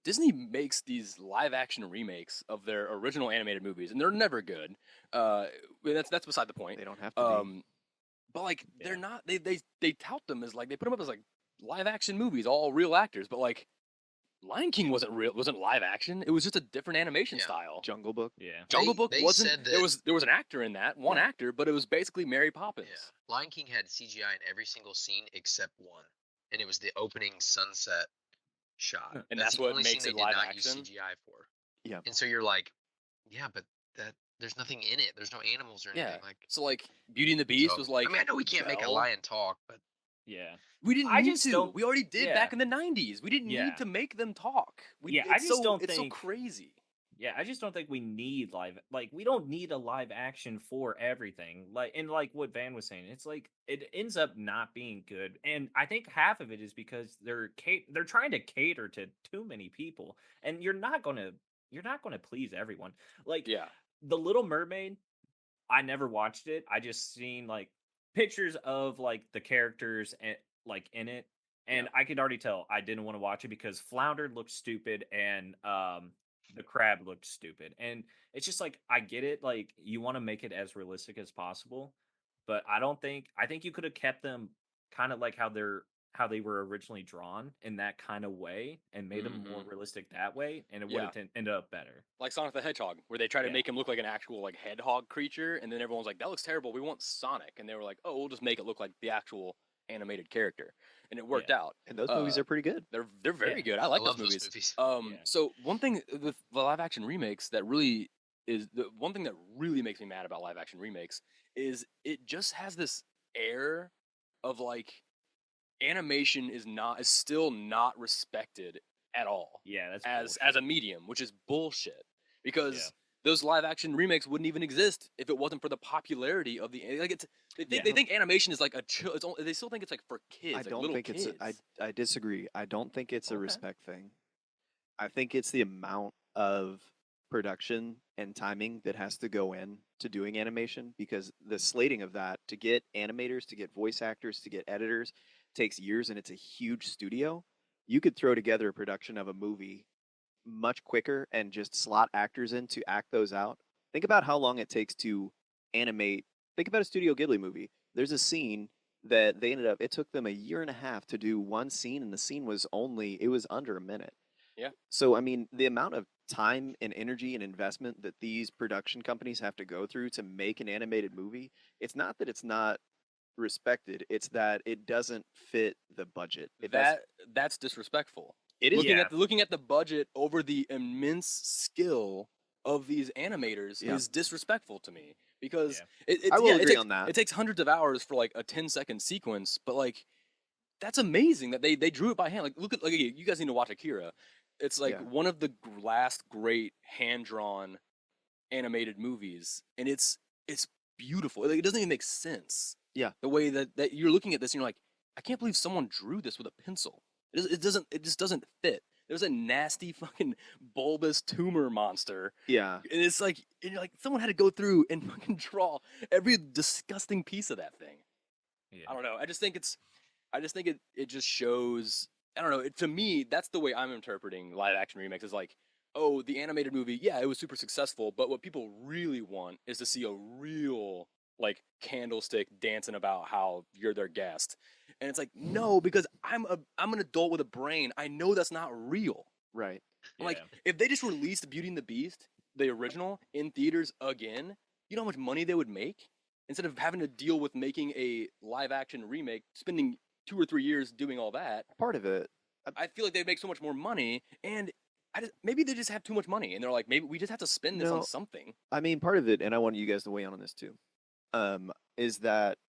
Disney makes these live action remakes of their original animated movies, and they're never good. That's beside the point. They don't have to be. But like they're not. They tout them as like they put them up as like live action movies, all real actors. But like Lion King wasn't live action. It was just a different animation style. Jungle Book. Yeah. Jungle Book they wasn't. said There was an actor in that, one actor, but it was basically Mary Poppins. Yeah. Lion King had CGI in every single scene except one, and it was the opening sunset shot. And that's that's the what only makes scene it they did live not action? use CGI for. Yeah. And so you're like, yeah, but there's nothing in it. There's no animals or anything. Yeah. Like, So like Beauty and the Beast was like. I mean, I know we can't make a Belle. lion talk, but Yeah. We didn't I need just to. don't- We already did yeah. back in the 90s. We didn't need to make them talk. I just don't It's so think- crazy. Yeah, I just don't think we need we don't need a live action for everything. Like what Van was saying, it's like it ends up not being good, and I think half of it is because they're trying to cater to too many people, and you're not gonna please everyone. Like Yeah. The Little Mermaid, I never watched it. I just seen like pictures of like the characters and like in it, and I could already tell I didn't want to watch it because Flounder looked stupid and the crab looked stupid. And it's just like I get it, like you want to make it as realistic as possible, but I think you could have kept them kind of like how they were originally drawn in that kind of way and made them more realistic that way, and it would have ended up better. Like Sonic the Hedgehog, where they try to make him look like an actual like hedgehog creature, and then everyone's like, "That looks terrible. We want Sonic," and they were like, "Oh, we'll just make it look like the actual animated character," and it worked out. And those movies are pretty good. They're very good. I like love those those movies. movies. So one thing with the live action remakes that really is the one thing that really makes me mad about live action remakes is it just has this air of like animation is still not respected at all. Yeah, that's as a medium, which is bullshit. Because those live action remakes wouldn't even exist if it wasn't for the popularity of the like. They think animation is like they still think it's like for kids. I don't think kids. I disagree. I don't think it's a respect thing. I think it's the amount of production and timing that has to go in to doing animation, because the slating of that to get animators, to get voice actors, to get editors takes years, and it's a huge studio. You could throw together a production of a movie much quicker and just slot actors in to act those out. Think about how long it takes to animate. Think about a Studio Ghibli movie. There's a scene that it took them a year and a half to do one scene, and the scene was under a minute. Yeah. So, I mean, the amount of time and energy and investment that these production companies have to go through to make an animated movie, it's not that it's not respected, it's that it doesn't fit the budget. That's disrespectful. It is looking at the budget over the immense skill of these animators Yeah. is disrespectful to me because Yeah. it I will agree takes, on that. It takes hundreds of hours for like a 10-second sequence, but like that's amazing that they drew it by hand. Like look at you guys need to watch Akira. It's like Yeah. one of the last great hand drawn animated movies, and it's beautiful. Like, it doesn't even make sense. Yeah. The way that you're looking at this, and you're like, I can't believe someone drew this with a pencil. It doesn't. It just doesn't fit. There's a nasty fucking bulbous tumor monster, Yeah. and it's like, and you're like, someone had to go through and fucking draw every disgusting piece of that thing. Yeah. I don't know. I just think it just shows. I don't know. To me, that's the way I'm interpreting live action remakes. Is like, oh, the animated movie, yeah, it was super successful, but what people really want is to see a real like candlestick dancing about how you're their guest. And it's like, no, because I'm an adult with a brain. I know that's not real. Right. I'm like, Yeah. if they just released Beauty and the Beast, the original, in theaters again, you know how much money they would make? Instead of having to deal with making a live action remake, spending 2 or 3 years doing all that, Part of it. I feel like they'd make so much more money, and maybe they just have too much money, and they're like, maybe we just have to spend this on No. something. I mean, part of it, and I want you guys to weigh in on this too, is that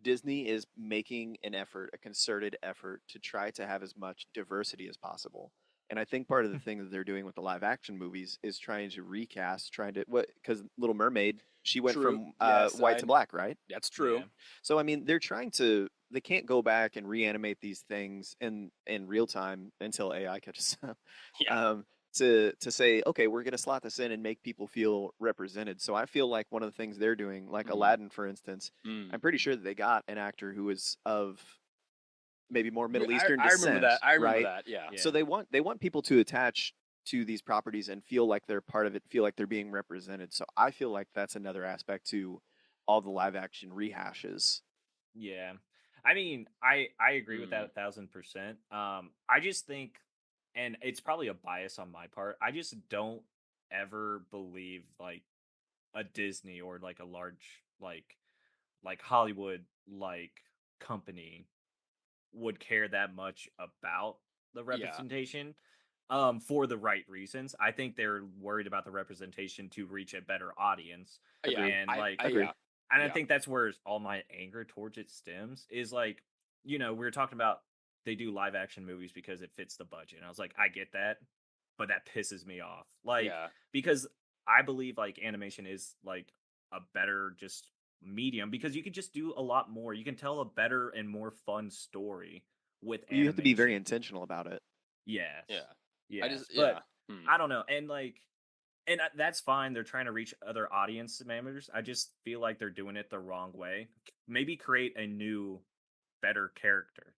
Disney is making an effort, a concerted effort, to try to have as much diversity as possible. And I think part of the thing that they're doing with the live action movies is trying to recast, because Little Mermaid, she went True. from Yes, white to black, right? That's true. Yeah. So I mean, they can't go back and reanimate these things in real time until AI catches up. Yeah. To say, okay, we're gonna slot this in and make people feel represented. So I feel like one of the things they're doing, like Mhm. Aladdin, for instance, Mm. I'm pretty sure that they got an actor who is of maybe more Middle Eastern I descent. remember that. I remember right? that. Yeah. Yeah. So they want people to attach to these properties and feel like they're part of it, feel like they're being represented. So I feel like that's another aspect to all the live action rehashes. Yeah. I mean, I agree with that 1,000%. I just think, and it's probably a bias on my part, I just don't ever believe like a Disney or like a large like Hollywood like company would care that much about the representation for the right reasons. I think they're worried about the representation to reach a better audience. Yeah. And like agree. Yeah. and I Yeah. think that's where all my anger towards it stems is like, we were talking about they do live action movies because it fits the budget. And I was like, I get that, but that pisses me off. Like, Yeah. because I believe like animation is like a better just medium because you can just do a lot more. You can tell a better and more fun story with animation. You have to be very intentional about it. Yes. Yeah. Yes. Yeah. But I don't know. And like, and that's fine. They're trying to reach other audience members. I just feel like they're doing it the wrong way. Maybe create a new, better character.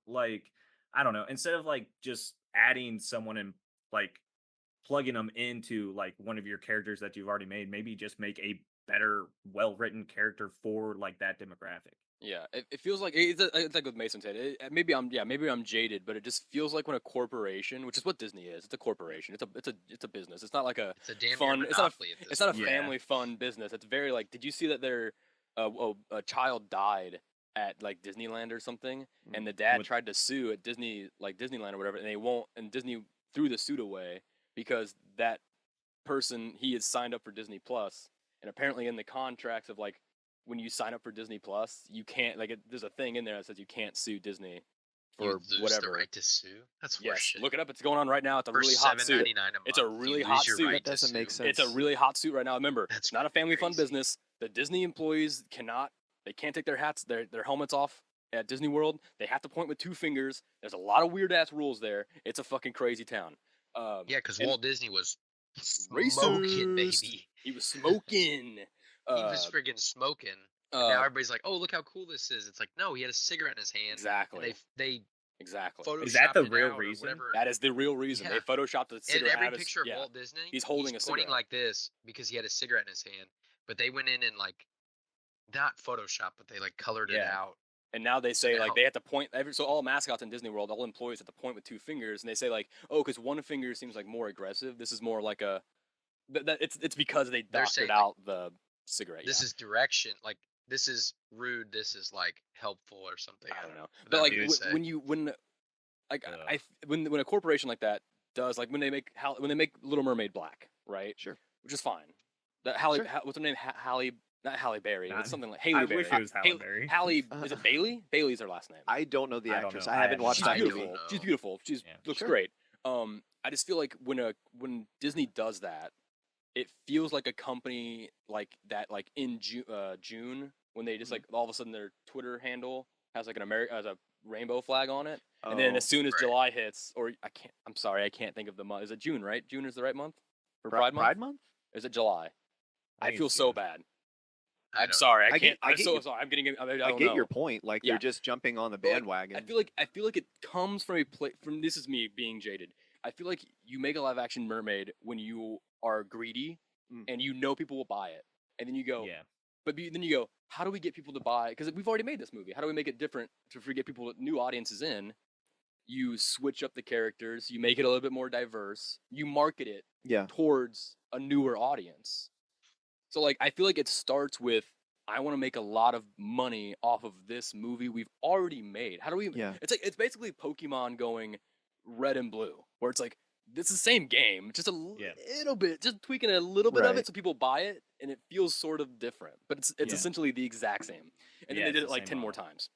Like, I don't know. Instead of like just adding someone and like plugging them into like one of your characters that you've already made, maybe just make a better, well-written character for like that demographic. Yeah, it feels like it's like what Mason said. Maybe I'm jaded, but it just feels like when a corporation, which is what Disney is, it's a corporation. It's a business. It's not like It's a damn fun. near It's not monopoly at this it's not a point. Yeah. family fun business. It's very like. Did you see that a child died at like Disneyland or something, and the dad With- tried to sue at Disneyland or whatever, and they won't, and Disney threw the suit away because that person he had signed up for Disney Plus, and apparently in the contracts of like when you sign up for Disney Plus, you can't there's a thing in there that says you can't sue Disney You for lose whatever. the right to sue. That's Yes, horseshit. look it up. It's going on right now. It's a For really hot suit. $7.99 a month, It's a really you hot lose your suit. right That doesn't to make sue. sense. It's a really hot suit right now. Remember, That's it's not a family fun crazy. business. The Disney employees can't take their hats, their helmets off at Disney World. They have to point with 2 fingers. There's a lot of weird ass rules there. It's a fucking crazy town. Yeah, because and Walt Disney was racist. smoking, baby. He was smoking. He was friggin' smoking. And now everybody's like, "Oh, look how cool this is!" It's like, no, he had a cigarette in his hand. Exactly. And they Exactly. photoshopped Is that the it real out or reason? whatever. That is the real reason. Yeah. They photoshopped the In cigarette. every out of his- picture of yeah. Walt Disney, He's holding a pointing cigarette. like this because he had a cigarette in his hand. But they went in and like, not Photoshop, but they like colored it Yeah. out. And now they say now- like they have to point. So all mascots in Disney World, all employees have to point with 2 fingers, and they say like, oh, because 1 finger seems like more aggressive. This is more like a. It's because they They're doctored saying, like, out the cigarette. This is direction. Like, this is rude. This is like helpful or something. I don't know. Whatever But like you would say. when a corporation like that does like when they make Little Mermaid black, right? Sure. Which is fine. That Halle, Sure. what's her name? Halle, not Halle Berry. Not- It's something like Haley I Berry. wish it was Halle Berry. Halle, is it Bailey? Bailey's her last name. I don't know the I don't actress. know. I I haven't haven't- watched She's that I don't beautiful. movie. know. She's beautiful. She's Yeah. looks Sure. great. I just feel like when Disney does that, it feels like a company like that, like in June when they just like all of a sudden their Twitter handle has like has a rainbow flag on it, and then as soon as Right. July hits, or I'm sorry, I can't think of the month. Is it June? Right? June is the right month for Pride Pride Month. Month? Is it July? I think feel it's so June. bad. I I'm don't sorry. I I get- can't. I I'm get so your- sorry. I'm getting. I I don't get know. your point. Like Yeah. they're just jumping on the But, like, bandwagon. I feel like it comes from from this is me being jaded. I feel like you make a live action mermaid when you are greedy Mm. and you know people will buy it, and then you go, Yeah. then you go, how do we get people to buy? Because we've already made this movie. How do we make it different to get people, new audiences in? You switch up the characters. You make it a little bit more diverse. You market it Yeah. towards a newer audience. So like I feel like it starts with I want to make a lot of money off of this movie we've already made. How do we Yeah. it's basically Pokemon going red and blue, where it's like this is the same game, just a Yeah. little bit, just tweaking a little bit of Right. it so people buy it and it feels sort of different. But it's Yeah. essentially the exact same. And Yeah, then they it's did the it like same 10 more model. times.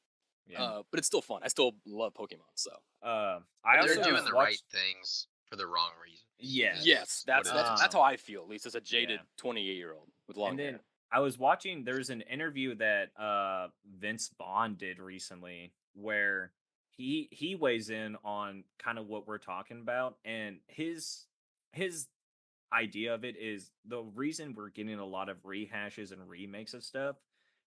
Yeah. But it's still fun. I still love Pokemon, so. I They're also doing the watched- right things for the wrong reasons. Yes. That's what it is. how I feel, at least as a jaded Yeah. 28-year-old with long And then hair. I was watching. There's an interview that Vince Vaughn did recently where he weighs in on kind of what we're talking about, and his idea of it is the reason we're getting a lot of rehashes and remakes of stuff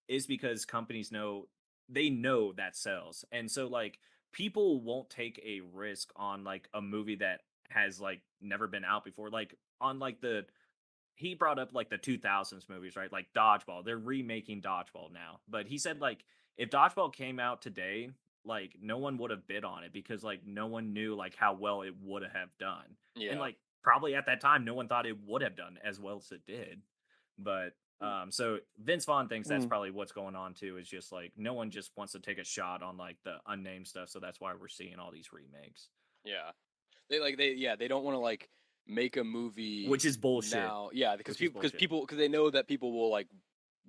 is because companies know that sells, and so like people won't take a risk on like a movie that has like never been out before, like on like he brought up like the 2000s movies, right? Like Dodgeball. They're remaking Dodgeball now. But he said like if Dodgeball came out today, like no one would have bid on it because like no one knew like how well it would have done. Yeah. And like probably at that time no one thought it would have done as well as it did. But so Vince Vaughn thinks that's probably what's going on too, is just like no one just wants to take a shot on like the unnamed stuff, so that's why we're seeing all these remakes. Yeah. They don't want to like make a movie Which is bullshit. now. Yeah, because Which is people bullshit. they know that people will like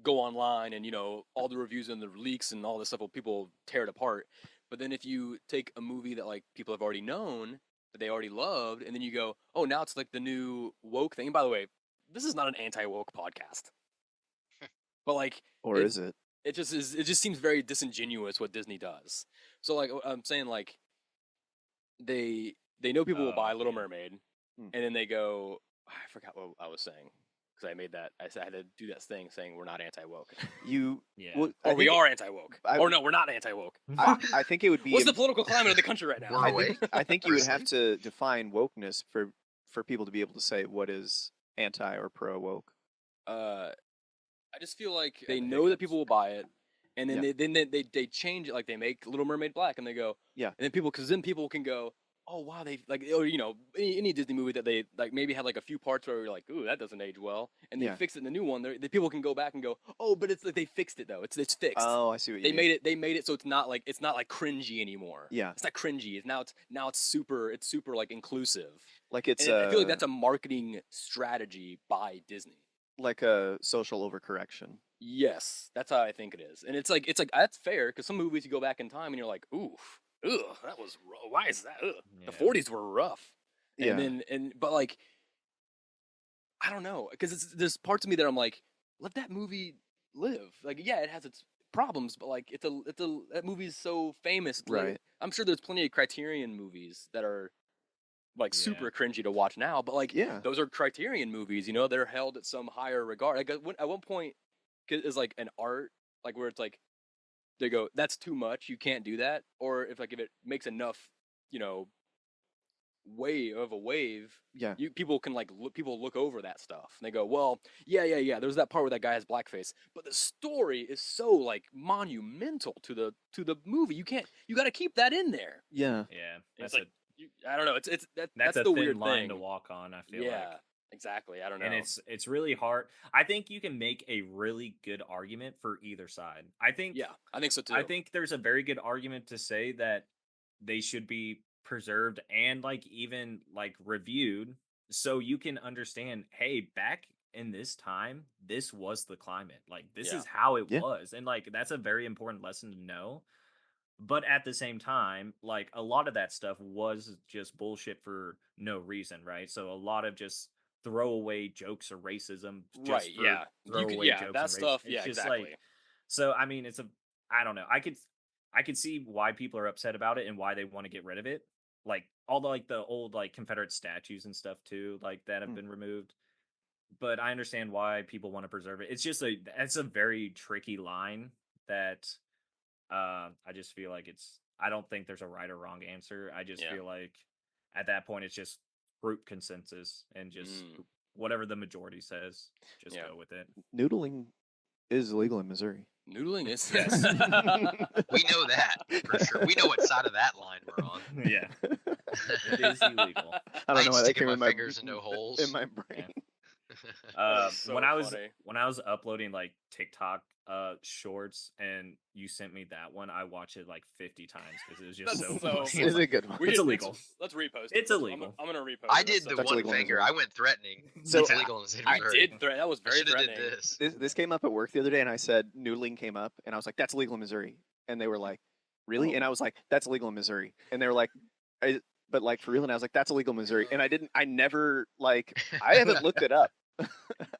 go online and all the reviews and the leaks and all this stuff will people tear it apart. But then if you take a movie that like people have already known that they already loved and then you go, "Oh, now it's like the new woke thing." And by the way, this is not an anti-woke podcast. But like Or is it? it just seems very disingenuous what Disney does. So like I'm saying like they know people will buy Little yeah. Mermaid, Hmm. and then they go. I forgot what I was saying because I made that. I said I had to do that thing saying we're not anti-woke, You. Yeah. Well, or we are anti-woke, I- or no, we're not anti-woke. I think it would be. What's the political climate of the country right now? We're awake. I think you would We're have to define wokeness for people to be able to say what is anti or pro woke. I just feel like they the know that hiccups. people will buy it, and then Yeah. they change it. Like they make Little Mermaid black, and they go, Yeah. and then people can go, oh wow, they like, or any Disney movie that they like maybe had like a few parts where you're like, ooh, that doesn't age well, and they Yeah. fix it in the new one. The people can go back and go, oh, but it's like they fixed it though. It's fixed. Oh, I see what you mean. They made it so it's not like cringy anymore. Yeah. It's not cringy. It's super like inclusive. Like it's And I feel like that's a marketing strategy by Disney. like a social overcorrection. Yes, that's how I think it is, and it's like that's fair because some movies you go back in time and you're like, oof, ugh, that was why is that? Ugh. The Yeah. 40s were rough, Yeah. but like I don't know because there's parts of me that I'm like, let that movie live. Like yeah, it has its problems, but like that movie's so famous. Like, Right. I'm sure there's plenty of Criterion movies that are like Yeah. super cringy to watch now, but like Yeah. those are Criterion movies, they're held at some higher regard. Like at one point, is like an art, like where it's like they go, that's too much, you can't do that, or if it makes enough, wave, Yeah. people can like people look over that stuff and they go, well, yeah. There's that part where that guy has blackface, but the story is so like monumental to the movie. You got to keep that in there. Yeah. Yeah. It's That's like I don't know. That's that's a the thin weird line thing to walk on, I feel yeah, like. exactly. I don't know. And it's really hard. I think you can make a really good argument for either side. I think I think so too. I think there's a very good argument to say that they should be preserved and like even like reviewed so you can understand, hey, back in this time, this was the climate. Like this Yeah. is how it Yeah. was. And like that's a very important lesson to know. But at the same time, like a lot of that stuff was just bullshit for no reason, right? So a lot of just throwaway jokes or racism just Right, for yeah. You could, throwaway yeah, jokes that and racism. stuff, It's yeah, just exactly. like so I mean it's a I don't know. I could see why people are upset about it and why they want to get rid of it. Like all the like the old like Confederate statues and stuff too, like that have Mm. been removed. But I understand why people want to preserve it. It's a very tricky line that I just feel like I don't think there's a right or wrong answer. I just Yeah. feel like at that point it's just group consensus and just Mm. whatever the majority says, just Yeah. go with it. Noodling is illegal in Missouri. Noodling is Yes. We know that for sure. We know what side of that line we're on. Yeah. It is illegal. I don't know why that sticking came my in my fingers into holes. in my brain. That is so when I was funny. uploading like TikTok shorts and you sent me that one, I watched it like 50 times because it was just That's so so funny. It's a good one. It's illegal. Let's repost it. It's Let's- illegal. I'm gonna repost I it. did That's the so That's one illegal in finger. Missouri. I went threatening. So, That's illegal in the state of I Missouri. did that was I very should have threatening. did this. This came up at work the other day, and I said noodling came up, and I was like, "That's illegal in Missouri," and they were like, "Really?" Oh. And I was like, "That's illegal in Missouri," and they were like, "But like for real?" And I was like, "That's illegal in Missouri," and I never I haven't looked it up.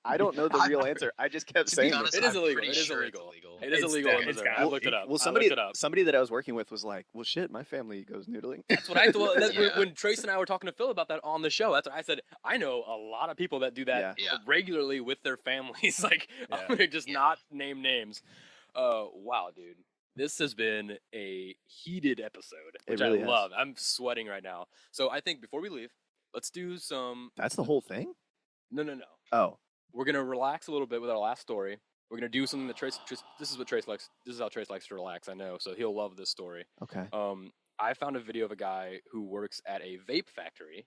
I don't know the real answer. I just kept To be saying honest, It is I'm illegal. pretty It is sure it's illegal. illegal. It is It's illegal in it's Missouri. got- I looked it up. Well, I somebody looked it up. somebody that I was working with was like, "Well, shit, my family goes noodling." That's what I thought. Yeah. When Trace and I were talking to Phil about that on the show, that's what I said. I know a lot of people that do that Yeah. regularly with their families. Like, Yeah. I'm gonna just Yeah. not name names. Wow, dude. This has been a heated episode, which really I has. love. I'm sweating right now. So I think before we leave, let's do some. That's the whole thing. No. Oh, We're gonna relax a little bit with our last story. We're gonna do something that Trace. This is what Trace likes. This is how Trace likes to relax. I know, so he'll love this story. okay. I found a video of a guy who works at a vape factory.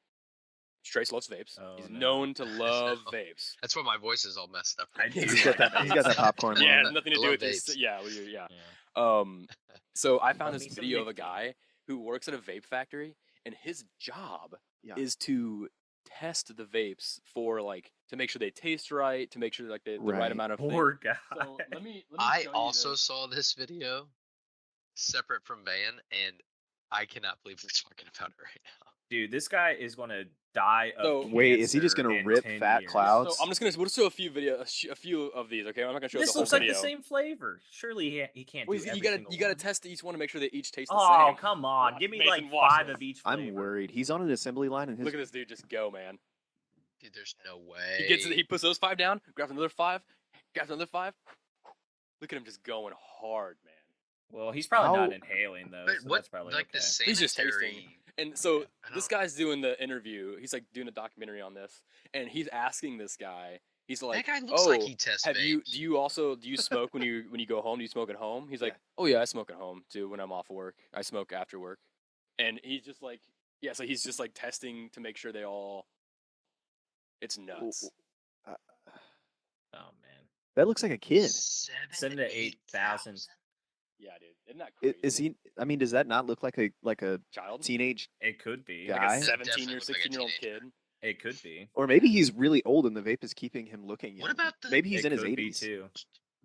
Trace loves vapes. Oh, He's no. known to love No. vapes. That's why my voice is all messed up. I Right do now. He's got that popcorn. Yeah, it on has it. nothing to I do love with your, vapes. yeah. Yeah. So I found Love this me some video of a nicotine. guy who works at a vape factory, and his job Yeah. is to test the vapes for to make sure they taste right, to make sure the right Right. amount of thing. Poor guy. So let me I show you also this. saw this video separate from Van, and I cannot believe we're talking about it right now. Dude, this guy is gonna die of So- Wait, is he just cancer gonna in rip 10 fat years. clouds? So I'm just gonna we'll just show a few of these. Okay, I'm not gonna show This the whole looks like video. the same flavor. Surely he can't Well, do you every gotta single you gotta one. test each one to make sure they each taste the Oh, same. come on. Watch Give me Mason like watch 5 this. of each flavor. I'm worried. He's on an assembly line, and his Look at this dude just go, man. Dude, there's no way. He puts those 5 down, grabs another 5, grabs another 5. Look at him just going hard, man. Well, he's probably not How- inhaling though, But so what, that's probably like okay. the He's just tasting. sanitary? And so Yeah, I this don't- guy's doing the interview. He's like doing a documentary on this, and he's asking this guy. He's like, that guy looks "Oh, like he tests have you? vapes. Do you smoke when you go home? Do you smoke at home?" He's like, Yeah. "Oh yeah, I smoke at home too when I'm off work. I smoke after work." And he's just like, yeah, so he's just like testing to make sure they all. It's nuts. uh, Oh man. that looks like a kid. 7 to 8,000. Yeah, dude, isn't that I- crazy? Is he? I mean, does that not look like a child? teenage? It could be. Guy? Like a It 17 or definitely looks like a 16-year-old teenager. kid. It could be. Or maybe he's really old, and the vape is keeping him looking young. What about the? Maybe he's It in his could be 80s. too.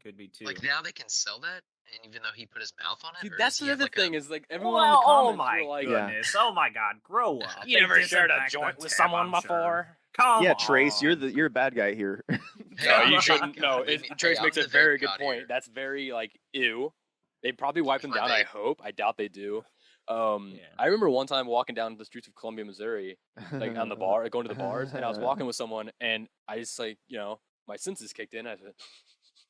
Could be too. Like now they can sell that, and even though he put his mouth on it, Dude, or that's does he the have other like thing a, is like everyone in the oh comments my were like, Yeah. goodness! Oh my God! Grow up! "You They never shared a disinfect joint the with tip, someone I'm sure. before." Come Yeah, on. Trace, you're a bad guy here. Hey, No, I'm you the shouldn't. vape No, god. Leave me- Trace hey, makes I'm a the very vape good god point. here. That's very like ew. They probably wipe them Here's my down. I vape. hope. I doubt they do. Yeah. I remember one time walking down the streets of Columbia, Missouri, like on the bar, going to the bars, and I was walking with someone, and I just like my senses kicked in. I said, "She's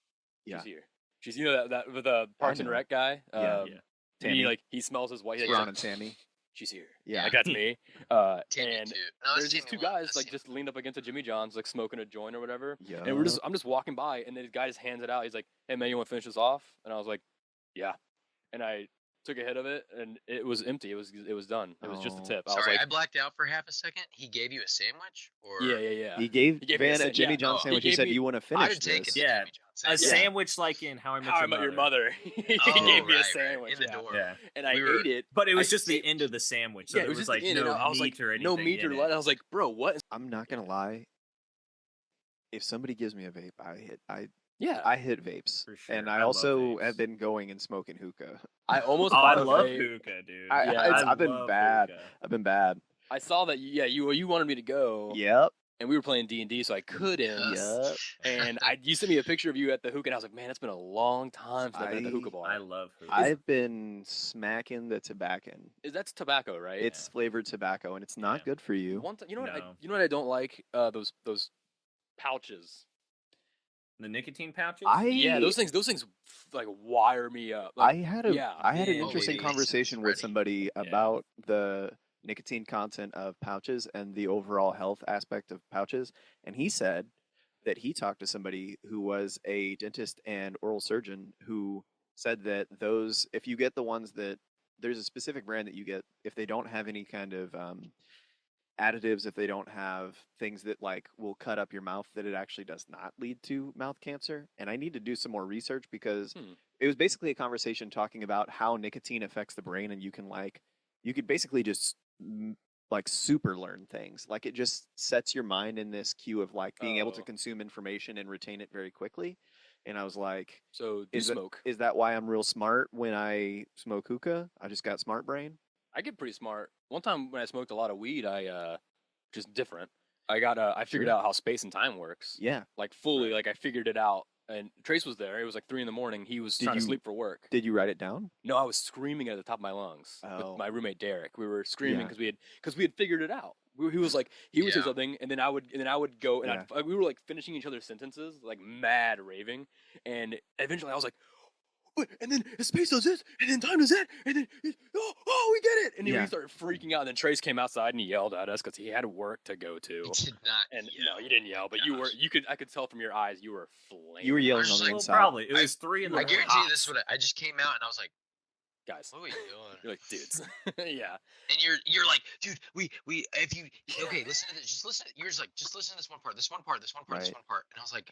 Yeah. here. She's that with the Parks and know. Rec guy. Yeah. Yeah. Tammy. He smells his wife. He's Ron like, and Sammy. she's here. Yeah. Like that's me. Tammy And too. No, that's there's these Tammy 2 one. guys That's like Tammy just leaned up against a Jimmy John's, like smoking a joint or whatever. Yeah. And I'm just walking by, and then the guy just hands it out. He's like, "Hey man, you want to finish this off?" And I was like, "Yeah." And I took a hit of it, and it was empty. It was done. It was just the Oh. tip. I was Sorry, like, I blacked out for half a second. He gave you a sandwich, or yeah. He gave me Van a Jimmy yeah. John Oh, he sandwich. He gave said, me- "You want to I'd finish have taken this?" the Yeah, Jimmy John a sandwich. sandwich like in How I Met How I Your Met Your Mother. Mother. He Oh, gave me a right, sandwich in the yeah. door. Yeah. And I We were- ate it. But it was I- just the end of the sandwich, so Yeah, there it was was just like the end, no and I was meat like, or anything. no meat or in what. it. I was like, bro, what? I'm not gonna lie. If somebody gives me a vape, Yeah. I hit vapes, For sure. and I I love also vapes. have been going and smoking hookah. I almost Oh, I bought a love vape. hookah, dude. I've been love bad. hookah. I've been bad. I saw that. Yeah, you wanted me to go. Yep. And we were playing D&D, so I couldn't. Yep. And you sent me a picture of you at the hookah, and I was like, man, it's been a long time since I've been at the hookah bar. I love hookah. I've been smacking the tobacco. That's tobacco, right? It's flavored tobacco, and it's not Yeah. good for you. One you know what? No. You know what I don't like? Those pouches. The nicotine pouches. Yeah, those things like wire me up. Like, I had an man, interesting Holy conversation with ready. somebody about the nicotine content of pouches and the overall health aspect of pouches, and he said that he talked to somebody who was a dentist and oral surgeon who said that those, if you get the ones that, there's a specific brand that you get if they don't have any kind of additives, if they don't have things that like will cut up your mouth, that it actually does not lead to mouth cancer. And I need to do some more research because it was basically a conversation talking about how nicotine affects the brain, and you could basically just like super learn things. Like it just sets your mind in this queue of like being able to Oh. consume information and retain it very quickly. And I was like, So do is smoke. is that why I'm real smart when I smoke hookah? I just got smart brain. I get pretty smart. One time when I smoked a lot of weed, I just different. I figured Sure. out how space and time works. Yeah. Like fully, like I figured it out. And Trace was there. It was like 3 a.m. He was Did trying to you- sleep for work. Did you write it down? No, I was screaming at the top of my lungs Oh. with my roommate Derek. We were screaming Yeah. because we had figured it out. He was like he would say Yeah. something, and then I would go, and Yeah. we were like finishing each other's sentences, like mad raving, and eventually I was like, "Wait," and then space does this, and then time does that, and then oh, we get it, and then Yeah. we started freaking out. And then Trace came outside and he yelled at us because he had work to go to. He did not. And yell. no, you didn't yell, but Gosh. I could tell from your eyes you were flaming. You were yelling was on just the like, Well, inside. probably it was 3 in the I morning. guarantee you this is what I just came out and I was like, guys. "What are you doing?" You're like dudes, yeah. And you're like, "Dude, we if you okay, listen to this. Just listen. You're just like, just listen to this one part, this one part, this one part, this Right. one part." And I was like,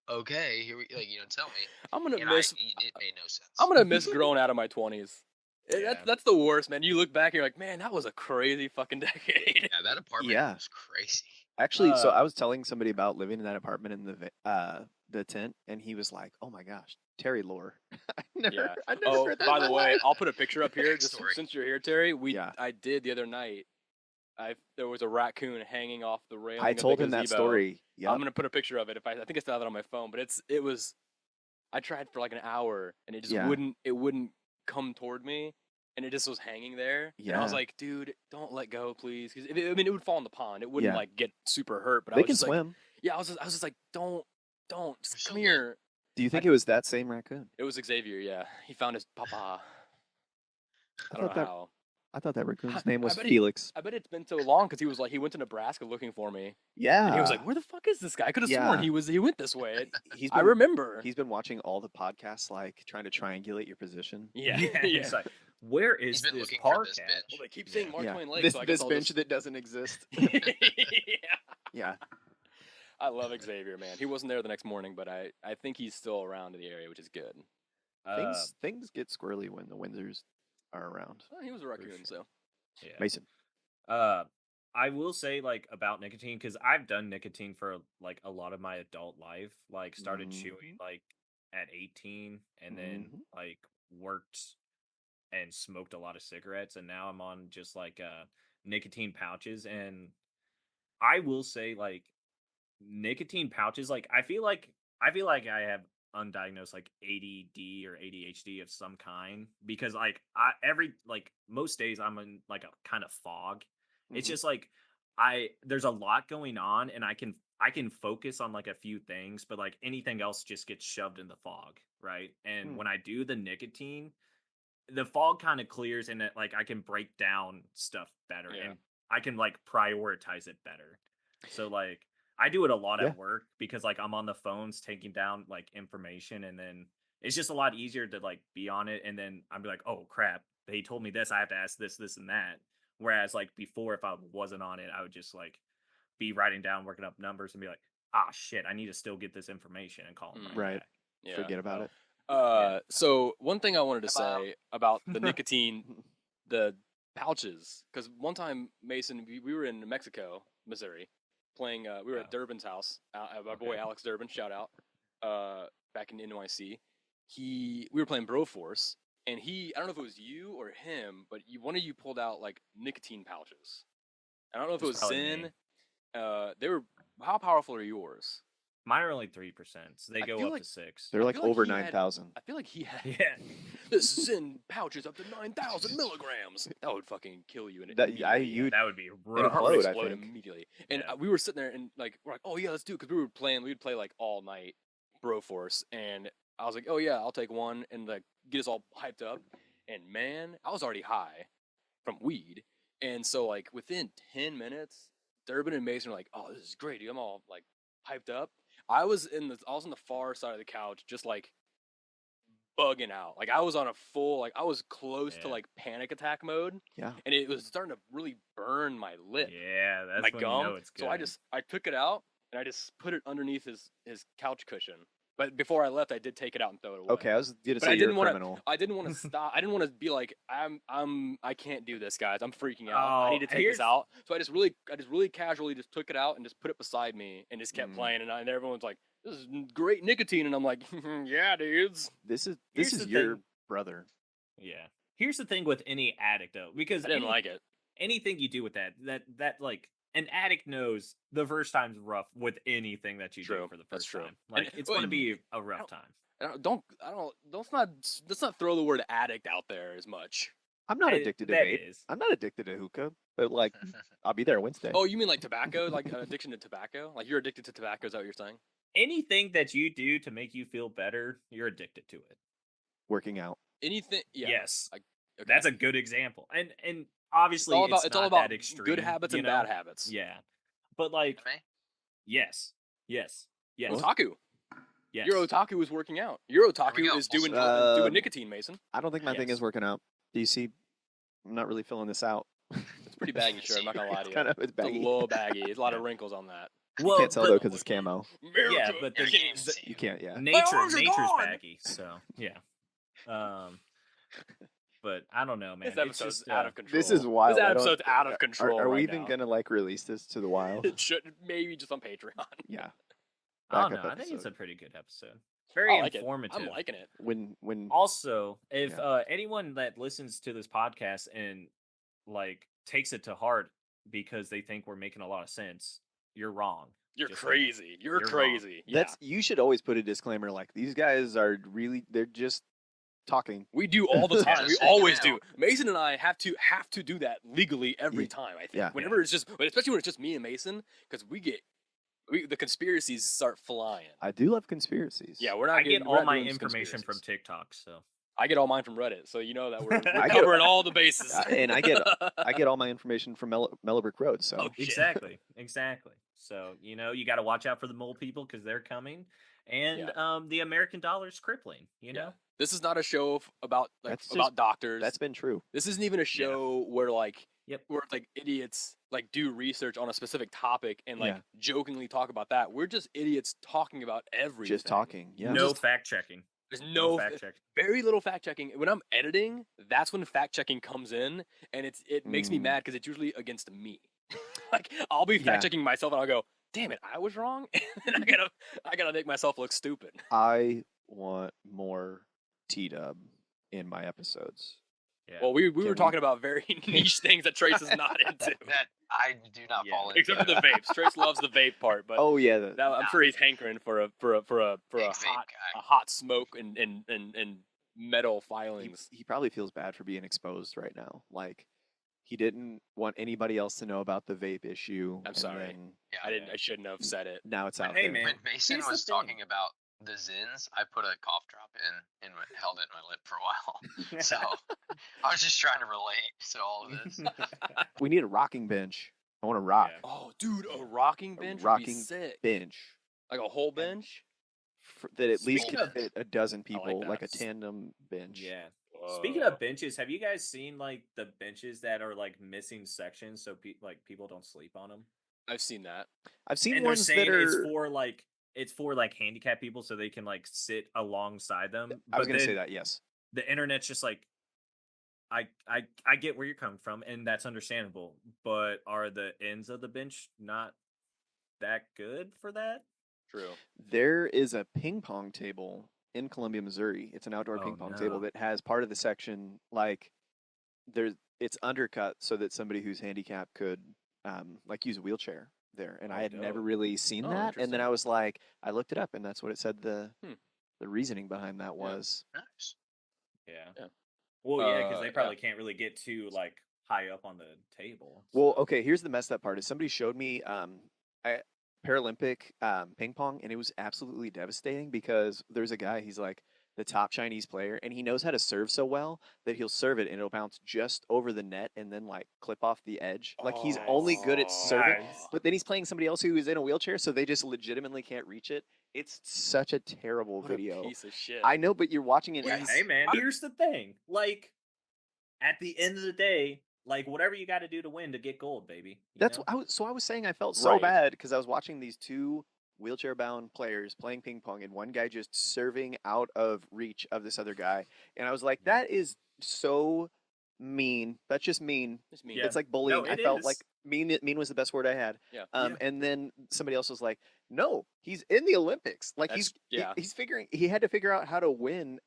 "Okay, here we tell me." I'm gonna And miss. it made no sense. I'm gonna miss growing out of my 20s. Yeah. That's the worst, man. You look back, and you're like, man, that was a crazy fucking decade. Yeah, that apartment Yeah. was crazy. Actually, so Uh, I was telling somebody about living in that apartment in the tent, and he was like, "Oh my gosh, Terry lore." I Yeah. never Oh, heard that by in the my way, life. I'll put a picture up here just Backstory. since you're here, Terry. Yeah. I did the other night. There was a raccoon hanging off the railing. I of the told him that gazebo. story. Yeah. I'm gonna put a picture of it. I think I still have it on my phone, but it was. I tried for like an hour, and it just Yeah. wouldn't come toward me, and it just was hanging there. And I was Yeah. like, dude, don't let go, please, because I mean, it would fall in the pond. It wouldn't Yeah. like get super hurt, but I They was can just like, swim. yeah, I was just like, don't, just They're so come lit. here. Do you think it was that same raccoon? It was Xavier. Yeah, he found his papa. I don't thought know that- how. I thought that raccoon's I- name I was bet he- Felix. I bet it's been so long because he went to Nebraska looking for me, Yeah. and he was like, "Where the fuck is this guy?" I could have sworn Yeah. he went this way. He's I been, remember. He's been watching all the podcasts, like trying to triangulate your position. Yeah, It's like, where is He's been this looking for park this at? bench. Well, they keep saying Yeah. Mark Yeah. Twain Lake, This so I guess this I'll bench just... that doesn't exist. yeah. Yeah. I love Xavier, man. He wasn't there the next morning, but I think he's still around in the area, which is good. Things get squirrely when the Windsors are around. Well, he was a raccoon, sure. so Yeah. Mason. I will say like about nicotine because I've done nicotine for like a lot of my adult life. Like started chewing like at 18, and then like worked and smoked a lot of cigarettes, and now I'm on just like nicotine pouches. And I will say like nicotine pouches, like I feel like I have undiagnosed like ADD or ADHD of some kind because like most days I'm in like a kind of fog. It's Mhm. just like there's a lot going on, and I can focus on like a few things, but like anything else just gets shoved in the fog, right? And when I do the nicotine, the fog kind of clears, and it, like I can break down stuff better, Yeah. and I can like prioritize it better. So like I do it a lot Yeah. at work because like I'm on the phones taking down like information, and then it's just a lot easier to like be on it, and then I'd be like, oh crap, they told me this, I have to ask this, this, and that. Whereas like before, if I wasn't on it, I would just like be writing down, working up numbers, and be like, ah shit, I need to still get this information and call them Right. back. Yeah. Forget about it. So one thing I wanted to Hello. say about the nicotine, the pouches, because one time, Mason, we were in Mexico, Missouri, playing. We were at Durbin's house. Our boy Alex Durbin, shout out. Back in NYC, we were playing Broforce, and I don't know if it was you or him, but one of you pulled out like nicotine pouches. I don't know if it was probably Zen. me. They were. How powerful are yours? Mine are only 3%, so they I go feel up like- to 6. They're I like feel like over he had- 9,000. I feel like he had. Yeah. This Zen pouch is up to 9,000 milligrams. That would fucking kill you. You'd That would be It'd rough. heart would explode, I explode think. immediately. And Yeah. we were sitting there and like we're like, oh yeah, let's do it because we'd play like all night, Broforce, and I was like, oh yeah, I'll take one and like get us all hyped up. And man, I was already high from weed, and so like within 10 minutes, Durbin and Mason were like, oh, this is great, dude. I'm all like hyped up. I was on the far side of the couch, just like bugging out. Like I was on a full, like I was close to Yeah. like panic attack mode. Yeah. And it was starting to really burn my lip, Yeah, that's my when gum. you know it's good. So I took it out and I just put it underneath his couch cushion. But before I left, I did take it out and throw it away. Okay, I was gonna But say I you're didn't a wanna- criminal. I didn't want to stop. I didn't want to be like, I can't do this, guys. I'm freaking out. I need to take this here's- out. So I just really casually just took it out and just put it beside me and just kept Mm. playing. And everyone's like, this is great nicotine. And I'm like, yeah, dudes. This is Here's the your thing. brother. Yeah. Here's the thing with any addict though, because I didn't like it. anything you do with that like an addict knows the first time's rough with anything that you do True. for the That's first true. time. Like And- it's well, going to be a rough time. Let's not throw the word addict out there as much. I'm not And addicted to that vape. is. I'm not addicted to hookah, but like I'll be there Wednesday. Oh, you mean like tobacco? Like addiction to tobacco? Like you're addicted to tobacco? Is that what you're saying? Anything that you do to make you feel better, you're addicted to it. Working out. Anything? Yeah. Yes. Okay. That's a good example. And It's obviously all about not that good extreme, habits you and know? bad habits. Yeah. But like Anime? yes. Yes. Yes. Otaku. Yes. Your otaku is working out. Your otaku go. is doing Also- nicotine, Mason. I don't think my thing Yes. is working out. Do you see? I'm not really filling this out. It's pretty baggy, sure. I'm not gonna lie to It's you. kind of it's It's a baggy. little baggy. There's a lot of Yeah. wrinkles on that. Well, You can't tell but though because it's camo. Yeah, but You the- can't even see You it. can't. Yeah. arms are nature's gone! baggy, so yeah. But I don't know, man. This episode's just, out of control. This is wild. This I don't- episode's out of control. Are we right even now. gonna like release this to the wild? It should maybe just on Patreon. Yeah. I don't know. backup I think it's a episode. pretty good episode. Very I like informative. it. I'm liking it. When Also, if Yeah. anyone that listens to this podcast and like takes it to heart because they think we're making a lot of sense, you're wrong. You're Just crazy. You're You're wrong. crazy. Yeah. that's you should always put a disclaimer like these guys are really they're just talking. We do all the time. we Just always saying do. Mason and I have to do that legally every Yeah. time. I think. Yeah. Whenever it's just, but especially when it's just me and Mason, because the conspiracies start flying. I do love conspiracies. Yeah, we're not. I getting- get we're all not my doing information from conspiracies. TikTok, so I get all mine from Reddit, so you know that we're I get- covering all the bases. And I get all my information from Mellow Brick Road. So Oh, shit. exactly. So you got to watch out for the mole people because they're coming, and the American dollar's crippling. You know. This is not a show about That's about just- doctors. that's been true. This isn't even a show where Yep. where it's like idiots like do research on a specific topic and like Yeah. jokingly talk about that. We're just idiots talking about everything. Just talking. Yeah. No Just- fact checking. There's no fact checking. very little fact checking. When I'm editing, that's when fact checking comes in, and it makes me Mm. mad because it's usually against me. Like I'll be Yeah. fact checking myself, and I'll go, "Damn it, I was wrong," and I gotta make myself look stupid. I want more T-Dub in my episodes. Yeah. Well, we Can were we- talking about very niche things that Trace is not into, That I do not Yeah. fall into. except for the vapes. Trace loves the vape part, but Oh yeah, that, I'm sure he's hankering for a Big vape guy. hot smoke and metal filings. he probably feels bad for being exposed right now. Like he didn't want anybody else to know about the vape issue. I'm and sorry. then Yeah. I shouldn't have said it. now it's out Hey, there. man. When Mason Here's the was thing. talking about the Zins, I put a cough drop in and held it in my lip for a while. So I was just trying to relate to all of this. We need a rocking bench. I want to rock Yeah. Oh, dude, a rocking bench would be rocking sick. bench Like a whole bench. that at least Speaking could of- fit a dozen I like people, that. like a tandem bench. Yeah. Speaking of benches, have you guys seen like the benches that are like missing sections so people don't sleep on them? I've seen that. I've seen And they're ones saying that are. it's for like handicapped people so they can like sit alongside them. I was But going to say then that. Yes. the internet's just like, I get where you're coming from, and that's understandable. But are the ends of the bench not that good for that? True. There is a ping pong table in Columbia, Missouri. It's an outdoor Oh, ping pong table no. that has part of the section like it's undercut so that somebody who's handicapped could like use a wheelchair there. And I Oh, had never dope. really seen Oh, that. And then interesting. I was like, I looked it up, and that's what it said. The reasoning behind that Yeah. was. Nice. Yeah. Well, yeah, because they yeah. probably can't really get too like high up on the table. Well, so- okay. Here's the messed up part: is somebody showed me Paralympic ping pong, and it was absolutely devastating because there's a guy. He's like the top Chinese player, and he knows how to serve so well that he'll serve it, and it'll bounce just over the net and then like clip off the edge. Like he's only good at serving, Nice. but then he's playing somebody else who is in a wheelchair, so they just legitimately can't reach it. It's such a terrible What video. a piece of shit. I know, but you're watching it. Yeah, and he's- hey man, here's the thing. Like, at the end of the day, like whatever you got to do to win to get gold, baby. You That's know? what I was saying. I felt so Right. bad because I was watching these two wheelchair-bound players playing ping pong, and one guy just serving out of reach of this other guy, and I was like, that is so mean. That's just mean. Just mean. Yeah. It's like bullying. No, I it felt is. like mean. Mean was the best word I had. Yeah. Yeah. And then somebody else was like, no, he's in the Olympics. Like That's- he's figuring. He had to figure out how to win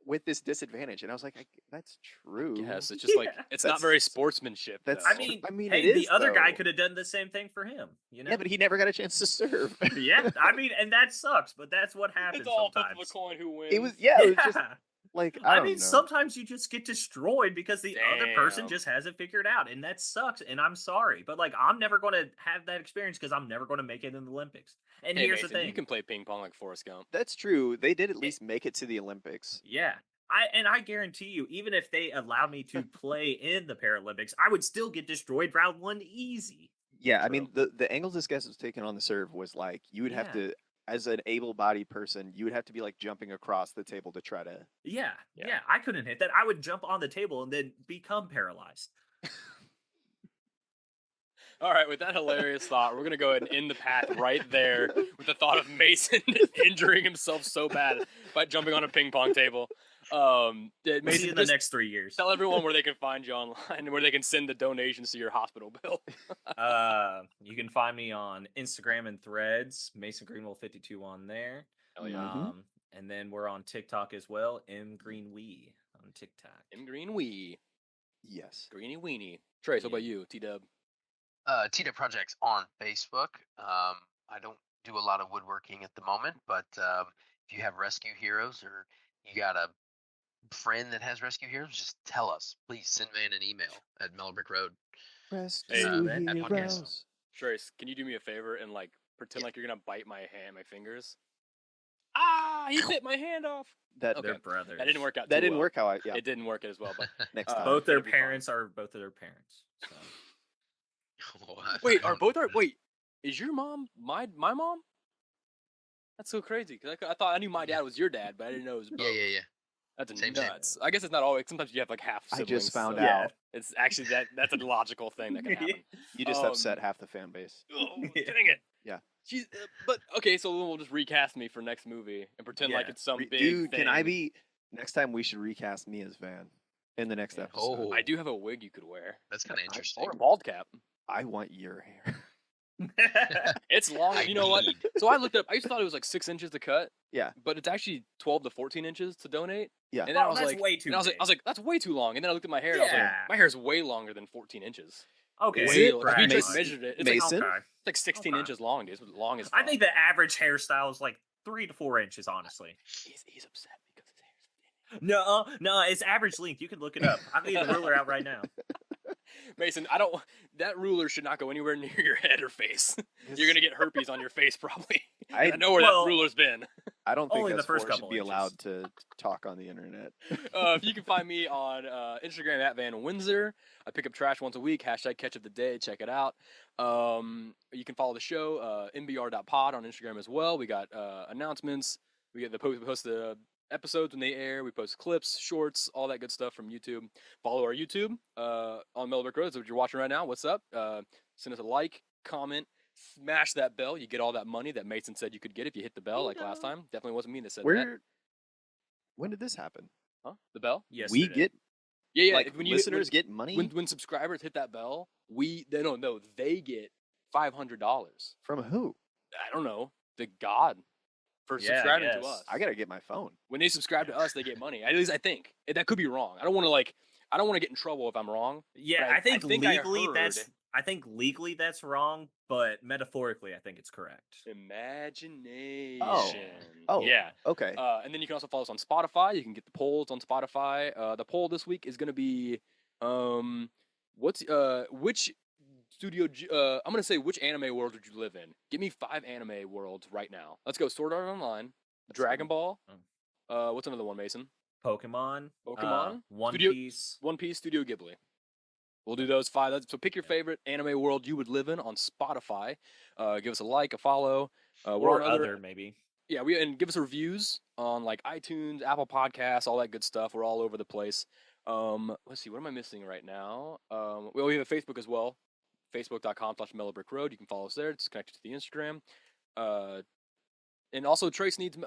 with this disadvantage, and I was like, that's true. Yes, it's just like it's not That's- very sportsmanship. that's- though. I mean, it hey, is, the other guy though. could have done the same thing for him. You know? Yeah, but he never got a chance to serve. yeah, I mean, and that sucks, but that's what happens it's all flip sometimes. of a coin who wins. It was it was just Yeah. like I don't mean, know. sometimes you just get destroyed because the other person Damn. just hasn't figured out, and that sucks. And I'm sorry, but like, I'm never going to have that experience because I'm never going to make it in the Olympics. And Hey, here's Mason, the thing: you can play ping pong like Forrest Gump. That's true. They did at least make it to the Olympics. yeah, I guarantee you, even if they allowed me to play in the Paralympics, I would still get destroyed round one easy. Yeah, I True. mean the angle this guy was taking on the serve was like you would have Yeah. to, as an able-bodied person, you would have to be like jumping across the table to try to. Yeah, Yeah. yeah, I couldn't hit that. I would jump on the table and then become paralyzed. All right, with that hilarious thought, we're gonna go ahead and end the path right there with the thought of Mason injuring himself so bad by jumping on a ping pong table. We'll see Mason, you in the just next 3 years. tell everyone where they can find you online and where they can send the donations to your hospital bill. You can find me on Instagram and Threads, Mason Greenwell 52 on there. Hell yeah. Mhm. And then we're on TikTok as well, mgreenwee on TikTok. M Green Wee, Yes. Greeny Weenie. Trace, what about you, T Dub? Tita Projects on Facebook. I don't do a lot of woodworking at the moment, but if you have rescue heroes or you got a friend that has rescue heroes, just tell us. Please send Van an email at Mellow Brick Road. Rescue that podcast. heroes. Trace, can you do me a favor and like pretend like you're gonna bite my hand, my fingers? Ah, he bit my hand off. That Okay. They're brothers. That didn't work out. that too didn't well. work how I. Yeah. It didn't work as well. But Next time. Both their it'll be fine. parents are both of their parents. So. Wait, wait? Is your mom my mom? That's so crazy because I thought I knew my dad was your dad, but I didn't know it was both. Yeah. That's Same. nuts. I guess it's not always. Sometimes you have like half I siblings. just found so Yeah. out. It's actually that's a logical thing that can happen. You just upset Um, half the fan base. Oh, Yeah. dang it. Yeah. She's, but okay, so we'll just recast me for next movie and pretend like Yeah. it's some big Dude, thing. can I be? Next time we should recast me as Van in the next Yeah. episode. Oh. I do have a wig you could wear. That's kind of interesting. Or a bald cap. I want your hair. It's long. I You know what? need- So I looked up. I used to thought it was like 6 inches to cut. Yeah. But it's actually 12 to 14 inches to donate. Yeah. And then I Oh, was that's like, way too and I was big. like, that's way too long. And then I looked at my hair. And I was Yeah. like, my hair's way longer than 14 inches. Okay. Is Way it? long. Brag We on just it. measured it. It's Mason? Okay. like 16 Okay. inches long, dude. It's long as I fuck. think the average hairstyle is like 3 to 4 inches, honestly. he's upset because his hair's No, it's average length. You can look it up. I'm getting the ruler out right now. Mason, that ruler should not go anywhere near your head or face. You're gonna get herpes on your face probably. I know where well, that ruler's been. I don't think Only the us first four should couple be inches. allowed to talk on the internet. You can find me on Instagram at Van Windsor. I pick up trash once a week. Hashtag catch of the day. Check it out. You can follow the show, nbr.pod on Instagram as well. We got announcements, We post the episodes when they air. We post clips, shorts, all that good stuff from YouTube. Follow our YouTube on Mellow Brick Road. That's what you're watching right now. What's up? Send us a like, comment, smash that bell. You get all that money that Mason said you could get if you hit the bell like last time. Definitely wasn't me that said that. When did this happen? Huh? The bell? Yesterday. We get Yeah. like when listeners get money when subscribers hit that bell, they get $500 from who? I don't know, the God for subscribing to us. I gotta get my phone. When they subscribe to us, they get money. At least I think. That could be wrong. I don't want to get in trouble if I'm wrong. Yeah, but I think legally heard- I think legally that's wrong, but metaphorically I think it's correct. Imagination. Oh. Yeah. Okay. And then you can also follow us on Spotify. You can get the polls on Spotify. The poll this week is going to be, which studio? I'm going to say which anime world would you live in? Give me 5 anime worlds right now. Let's go. Sword Art Online, Dragon Ball. What's another one, Mason? Pokemon. One Studio- Piece. One Piece, Studio Ghibli. We'll do those 5. So pick your favorite anime world you would live in on Spotify. Give us a like, a follow. We're Or on other maybe. Yeah, and give us reviews on like iTunes, Apple Podcasts, all that good stuff. We're all over the place. Let's see, what am I missing right now? We have a Facebook as well. Facebook.com/Mellow Brick Road. You can follow us there. It's connected to the Instagram. And also Trace needs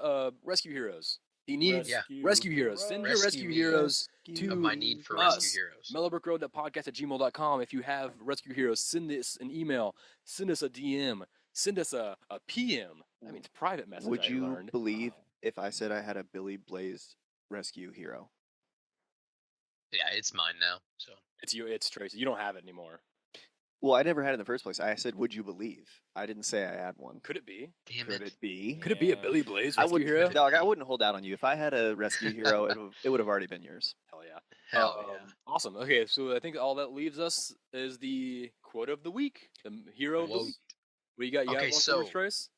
rescue heroes. He needs rescue heroes. Send your rescue heroes to Of my need for us. rescue heroes. mellowbrickroad.podcast@gmail.com. If you have rescue heroes, send us an email. Send us a DM. Send us a PM. That means private message. Would I you learned. believe if I said I had a Billy Blaze rescue hero? Yeah, it's mine now. So It's you. It's Tracy. You don't have it anymore. Well, I never had it in the first place. I said, "Would you believe?" I didn't say I had one. Could it be? damn Could it. it be? Could it be a Billy Blaze I rescue wouldn't, hero? dog. I wouldn't hold out on you. If I had a rescue hero, it would have already been yours. Hell yeah. Hell yeah. Awesome. Okay, so I think all that leaves us is the quote of the week, the hero of the Whoa. week. What you got? You got Okay, one so- for us, Trace?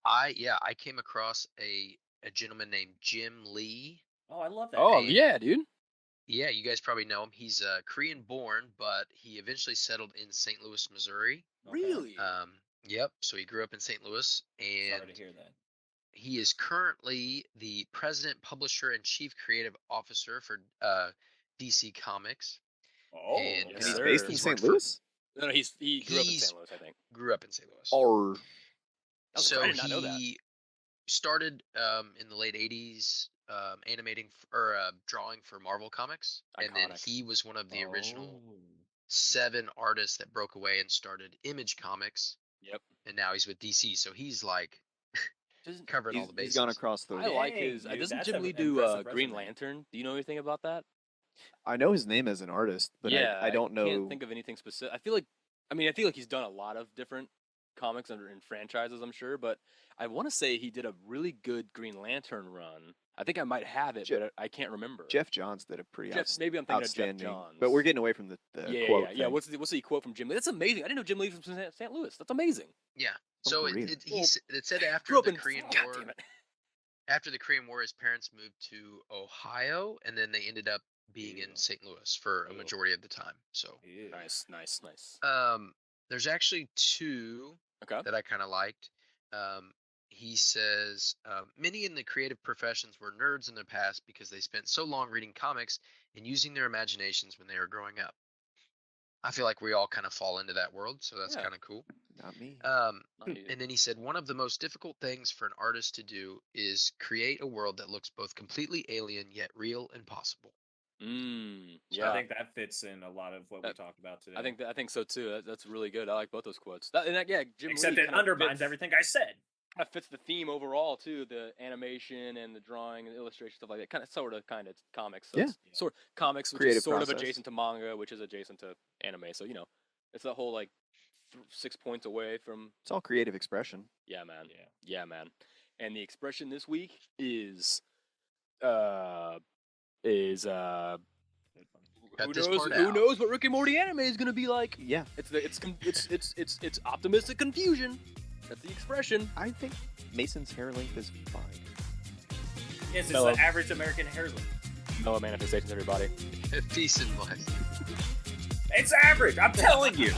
I came across a gentleman named Jim Lee. Oh, I love that. Oh name. yeah, dude. Yeah, you guys probably know him. He's Korean born, but he eventually settled in St. Louis, Missouri. Okay. Really? Yep. So he grew up in St. Louis, Sorry and to hear that. he is currently the president, publisher, and chief creative officer for DC Comics. Oh, And, yes, He's sir. based in He's St. worked for- Louis. No, he grew up in He's- St. Louis, I think. Grew up in St. Louis. Or I So did not know that. he started in the late '80s animating or drawing for Marvel Comics, and then Iconic. he was one of the original Oh. 7 artists that broke away and started Image Comics, Yep. and now he's with DC. So he's like Doesn't- covering all he's, the bases. he's gone across the. I like Dang, his. dude, Doesn't that's Jim an Lee do impressive Green resume. Lantern? Do you know anything about that? I know his name as an artist, but yeah, I don't know. Can't think of anything specific. I feel like he's done a lot of different comics and franchises, I'm sure, but I want to say he did a really good Green Lantern run. I think I might have it, but I can't remember. Jeff Johns did a pretty Maybe I'm thinking outstanding. of Jeff Johns. But we're getting away from the quote. yeah. thing. What's the quote from Jim Lee? That's amazing. I didn't know Jim Lee was from St. Louis. That's amazing. Yeah. So Korean. it said after Grew up the in Korean God War, damn it. after the Korean War, his parents moved to Ohio, and then they ended up being in St. Louis for a Ew. majority of the time. So Ew. Nice. there's actually 2 Okay. that I kind of liked. He says, many in the creative professions were nerds in the past because they spent so long reading comics and using their imaginations when they were growing up. I feel like we all kind of fall into that world, so that's Yeah. kind of cool. Not me. Not you. And then he said, one of the most difficult things for an artist to do is create a world that looks both completely alien yet real and possible. So Yeah. I think that fits in a lot of what we That- talked about today. I think so too. That's really good. I like both those quotes. Jim Except Lee it kinda undermines fits- everything I said. Kind of fits the theme overall too. The animation and the drawing and the illustration stuff like that. Kind of it's comics. So Yeah. it's sort of comics, which Creative is sort of process. adjacent to manga, which is adjacent to anime. So it's that whole like 6 points away from. It's all creative expression. Yeah, man. Yeah. Yeah, man. And the expression this week is Cut who this knows? part Who out. knows what Rick and Morty anime is gonna be like? Yeah, It's optimistic confusion. That's the expression. I think Mason's hair length is fine. Yes, it's Mellow. the average American hair length. Mellow manifestations, everybody. Peace and blessings. It's average. I'm telling you.